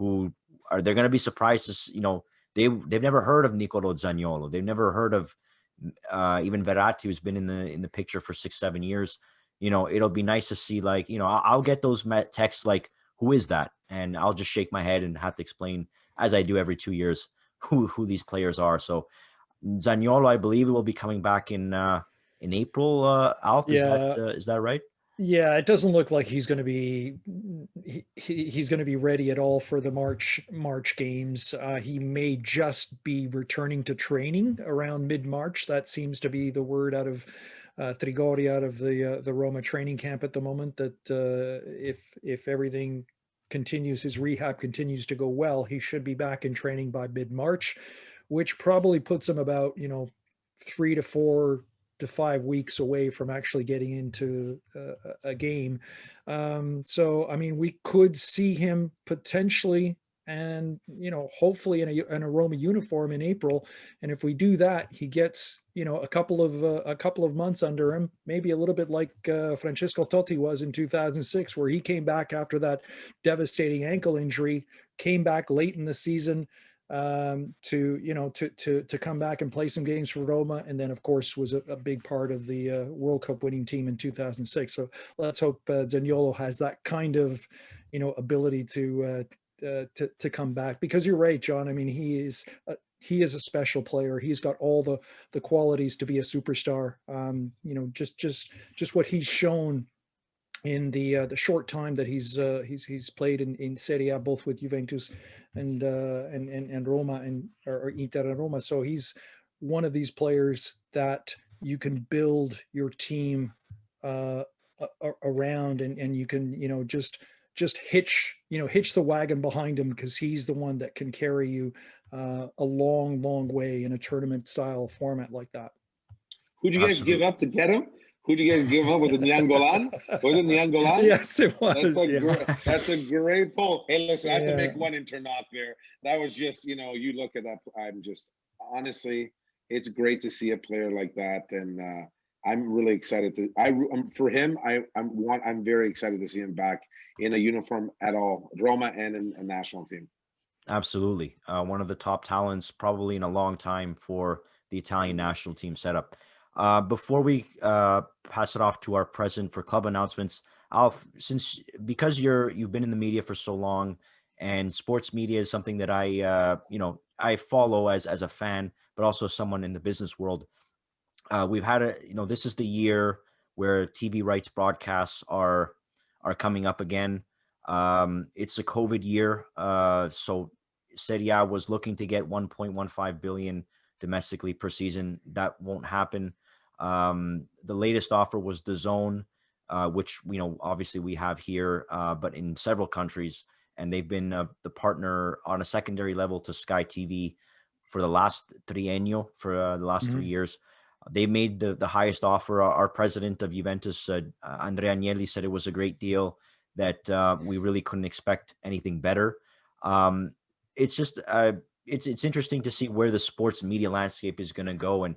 they're going to be surprised to, they've never heard of Nicolo Zaniolo. They've never heard of even Verratti, who's been in the picture for 6-7 years. It'll be nice to see, like, I'll get those texts like, who is that? And I'll just shake my head and have to explain, as I do every 2 years, who these players are. So Zaniolo, I believe, will be coming back in April. Alf, Yeah. Is that right? Yeah, it doesn't look like he's going to be he's going to be ready at all for the March games. He may just be returning to training around mid-March. That seems to be the word out of Trigori, out of the Roma training camp at the moment. That if everything continues, his rehab continues to go well, he should be back in training by mid-March, which probably puts him about 3 to 4 to 5 weeks away from actually getting into a game. So, I mean, we could see him potentially and hopefully in a Roma uniform in April. And if we do that, he gets a couple of months under him, maybe a little bit like Francesco Totti was in 2006, where he came back after that devastating ankle injury, came back late in the season to come back and play some games for Roma, and then of course was a big part of the World Cup winning team in 2006. So let's hope Zaniolo has that kind of ability to come back, because you're right, John. I mean, he is a special player. He's got all the qualities to be a superstar. Just what he's shown in the short time that he's played in Serie A, both with Juventus and Roma or Inter and Roma. So he's one of these players that you can build your team around, and you can just hitch the wagon behind him, because he's the one that can carry you a long way in a tournament style format like that. Who'd you guys give up to get him? Who'd you guys give up? Was it Niangolan? Was it Niangolan? Yes, it was. That's a great pull. Hey, listen, I have to make one internock there. That was just, you look at that. I'm just, honestly, it's great to see a player like that. And I'm really excited for him. I'm very excited to see him back in a uniform at all, Roma and in a national team. Absolutely. One of the top talents probably in a long time for the Italian national team setup. Before we pass it off to our president for club announcements, Alf, because you've been in the media for so long, and sports media is something that I follow as a fan, but also someone in the business world. We've had this is the year where TV rights broadcasts are coming up again. It's a COVID year, so Serie A was looking to get 1.15 billion domestically per season. That won't happen. The latest offer was DAZN, which obviously we have here, but in several countries, and they've been the partner on a secondary level to Sky TV for the last trienio, for the last 3 years. They made the highest offer. Our president of Juventus, Andrea Agnelli, said it was a great deal, that we really couldn't expect anything better. It's just it's interesting to see where the sports media landscape is going to go. And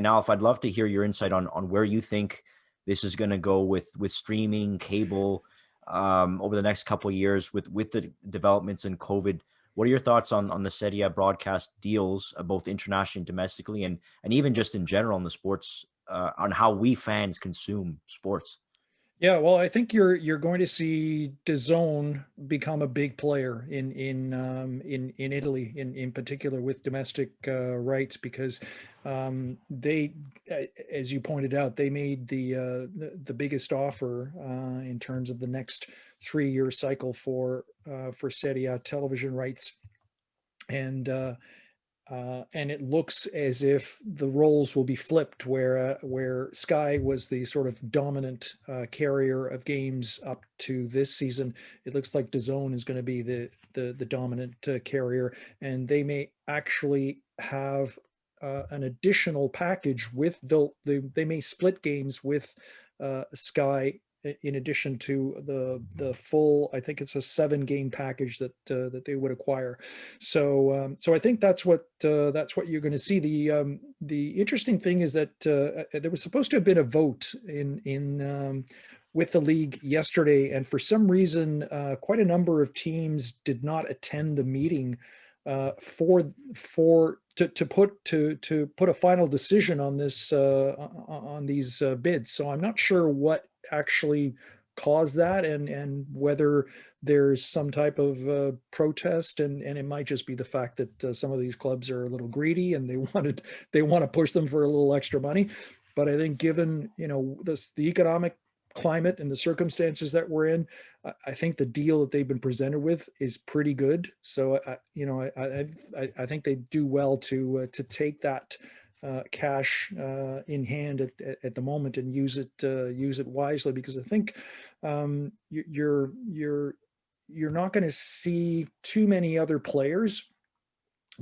Alf, I'd love to hear your insight on where you think this is going to go with streaming, cable, over the next couple of years with the developments in COVID. What are your thoughts on the Serie A broadcast deals, both internationally and domestically, and even just in general in the sports, on how we fans consume sports? Yeah, well, I think you're going to see DAZN become a big player in Italy, in particular with domestic rights, because they, as you pointed out, they made the biggest offer in terms of the next 3-year cycle for Serie A television rights, and it looks as if the roles will be flipped, where Sky was the sort of dominant carrier of games up to this season. It looks like DAZN is going to be the dominant carrier, and they may actually have an additional package with they may split games with Sky, in addition to the full, I think it's a 7-game package that they would acquire. So I think that's what you're going to see. The interesting thing is that there was supposed to have been a vote in with the league yesterday, and for some reason, quite a number of teams did not attend the meeting to put a final decision on this on these bids. So I'm not sure what actually caused that, and whether there's some type of protest, and it might just be the fact that some of these clubs are a little greedy and they want to push them for a little extra money. But I think, given the economic climate and the circumstances that we're in, I think the deal that they've been presented with is pretty good. So I think they do well to take that cash in hand at the moment and use it wisely, because I think you're not going to see too many other players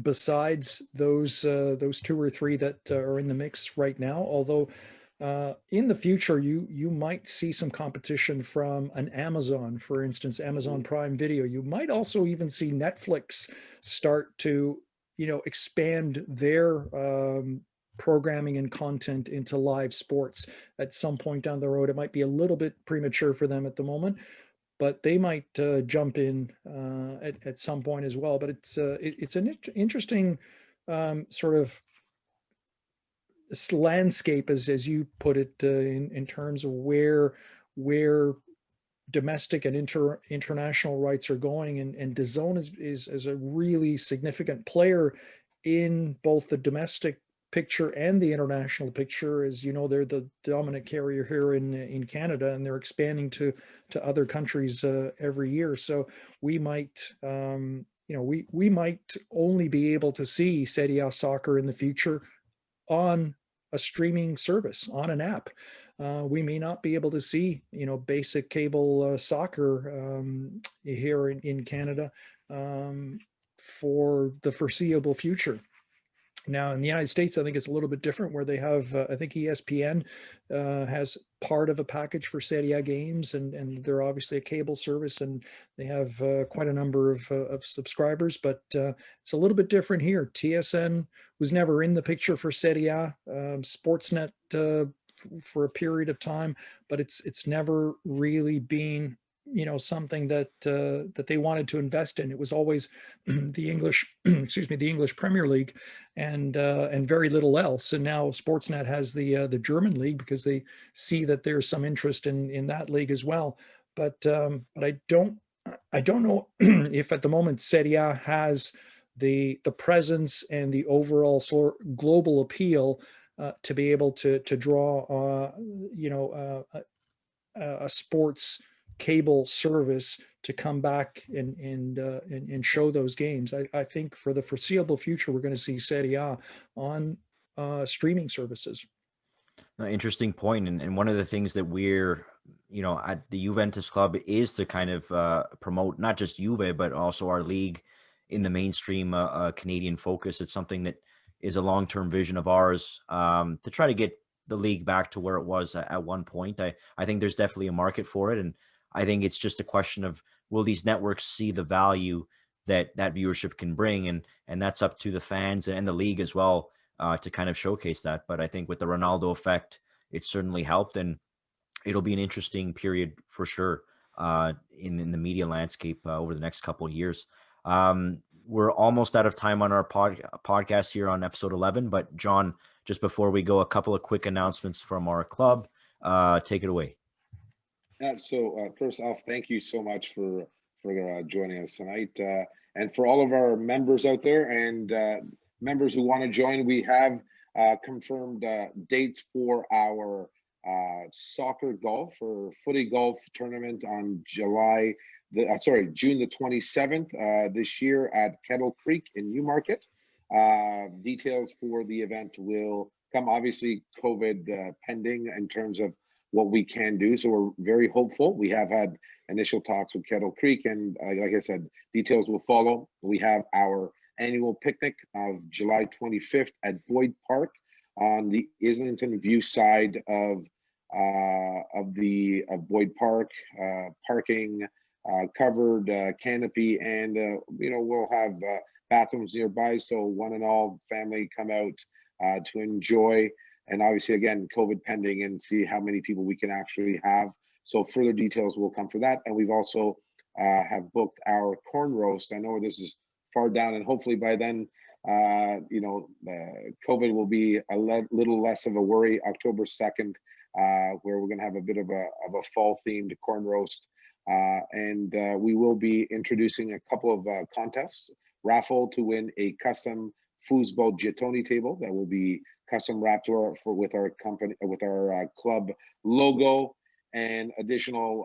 besides those 2 or 3 that are in the mix right now. Although In the future, you might see some competition from an Amazon, for instance, Amazon Prime Video. You might also even see Netflix start to, expand their programming and content into live sports at some point down the road. It might be a little bit premature for them at the moment, but they might jump in at some point as well. But it's an interesting sort of landscape, as you put it, in terms of where domestic and international rights are going, and DAZN is a really significant player in both the domestic picture and the international picture. As you know, they're the dominant carrier here in Canada, and they're expanding to other countries every year. So we might we might only be able to see Serie A soccer in the future on a streaming service, on an app. We may not be able to see, basic cable soccer here in Canada for the foreseeable future. Now, in the United States, I think it's a little bit different, where they have, I think ESPN has part of a package for Serie A games, and they're obviously a cable service, and they have quite a number of subscribers, but it's a little bit different here. TSN was never in the picture for Serie A, Sportsnet for a period of time, but it's never really been something that that they wanted to invest in. It was always the English the English Premier League, and very little else. And now Sportsnet has the German league, because they see that there's some interest in that league as well. But I don't know if at the moment Serie A has the presence and the overall sort of global appeal to be able to draw a sports cable service to come back and show those games. I think for the foreseeable future, we're going to see Serie A on streaming services. Interesting point. And one of the things that we're, at the Juventus club is to kind of promote not just Juve, but also our league in the mainstream Canadian focus. It's something that is a long-term vision of ours, to try to get the league back to where it was at one point. I think there's definitely a market for it. And I think it's just a question of, will these networks see the value that viewership can bring? And that's up to the fans and the league as well, to kind of showcase that. But I think with the Ronaldo effect, it certainly helped, and it'll be an interesting period for sure in the media landscape over the next couple of years. We're almost out of time on our podcast here on episode 11, but John, just before we go, a couple of quick announcements from our club. Take it away. Yeah, so first off, thank you so much for joining us tonight. And for all of our members out there and members who want to join, we have confirmed dates for our soccer golf or footy golf tournament on June the 27th this year at Kettle Creek in Newmarket. Details for the event will come, obviously COVID pending in terms of what we can do. So we're very hopeful. We have had initial talks with Kettle Creek, and like I said, details will follow. We have our annual picnic of July 25th at Boyd Park on the Islington View side of Boyd Park, parking, covered canopy, and we'll have bathrooms nearby, so one and all family come out to enjoy. And obviously, again, COVID pending, and see how many people we can actually have. So further details will come for that. And we've also have booked our corn roast. I know this is far down, and hopefully by then, COVID will be a little less of a worry. October 2nd, where we're going to have a bit of a fall themed corn roast. And we will be introducing a couple of contests. Raffle to win a custom foosball gettoni table that will be custom wrapped with our company, with our club logo, and additional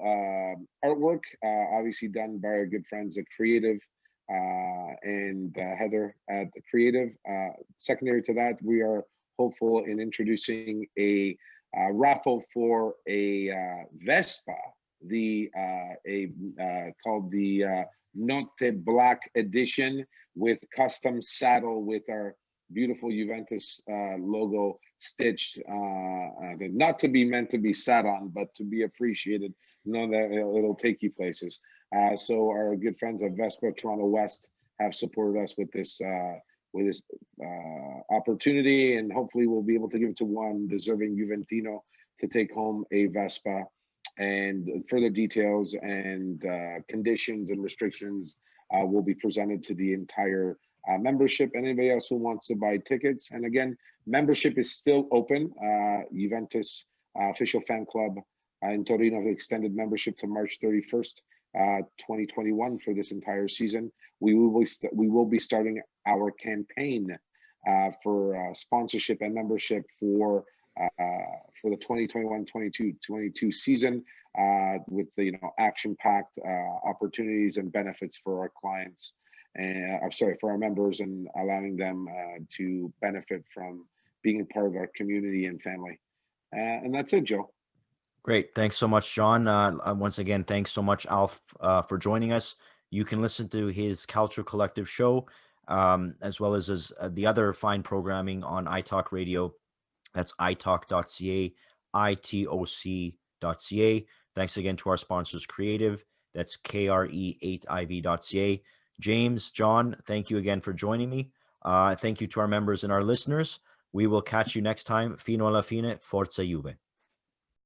artwork, obviously done by our good friends at Creative and Heather at the Creative. Secondary to that, we are hopeful in introducing a raffle for a Vespa, called the Notte Black edition, with custom saddle with our beautiful Juventus logo stitched, not to be meant to be sat on, but to be appreciated. Know that it'll take you places. So our good friends at Vespa Toronto West have supported us with this opportunity, and hopefully we'll be able to give it to one deserving Juventino to take home a Vespa. And further details and conditions and restrictions will be presented to the entire membership. Anybody else who wants to buy tickets, and again, membership is still open. Juventus official fan club in Torino have extended membership to March 31st, 2021 for this entire season. We will be starting our campaign for sponsorship and membership for the 2021-22 season, with the action-packed opportunities and benefits for our clients, and for our members, and allowing them to benefit from being part of our community and family. And that's it, Joe. Great. Thanks so much, John. Once again, thanks so much, Alf, for joining us. You can listen to his Culture Collective show, as well as the other fine programming on iTalk Radio. That's italk.ca, itoc.ca. Thanks again to our sponsors, Creative. That's KRE8IV.ca. James, John, thank you again for joining me. Thank you to our members and our listeners. We will catch you next time. Fino alla fine, Forza Juve.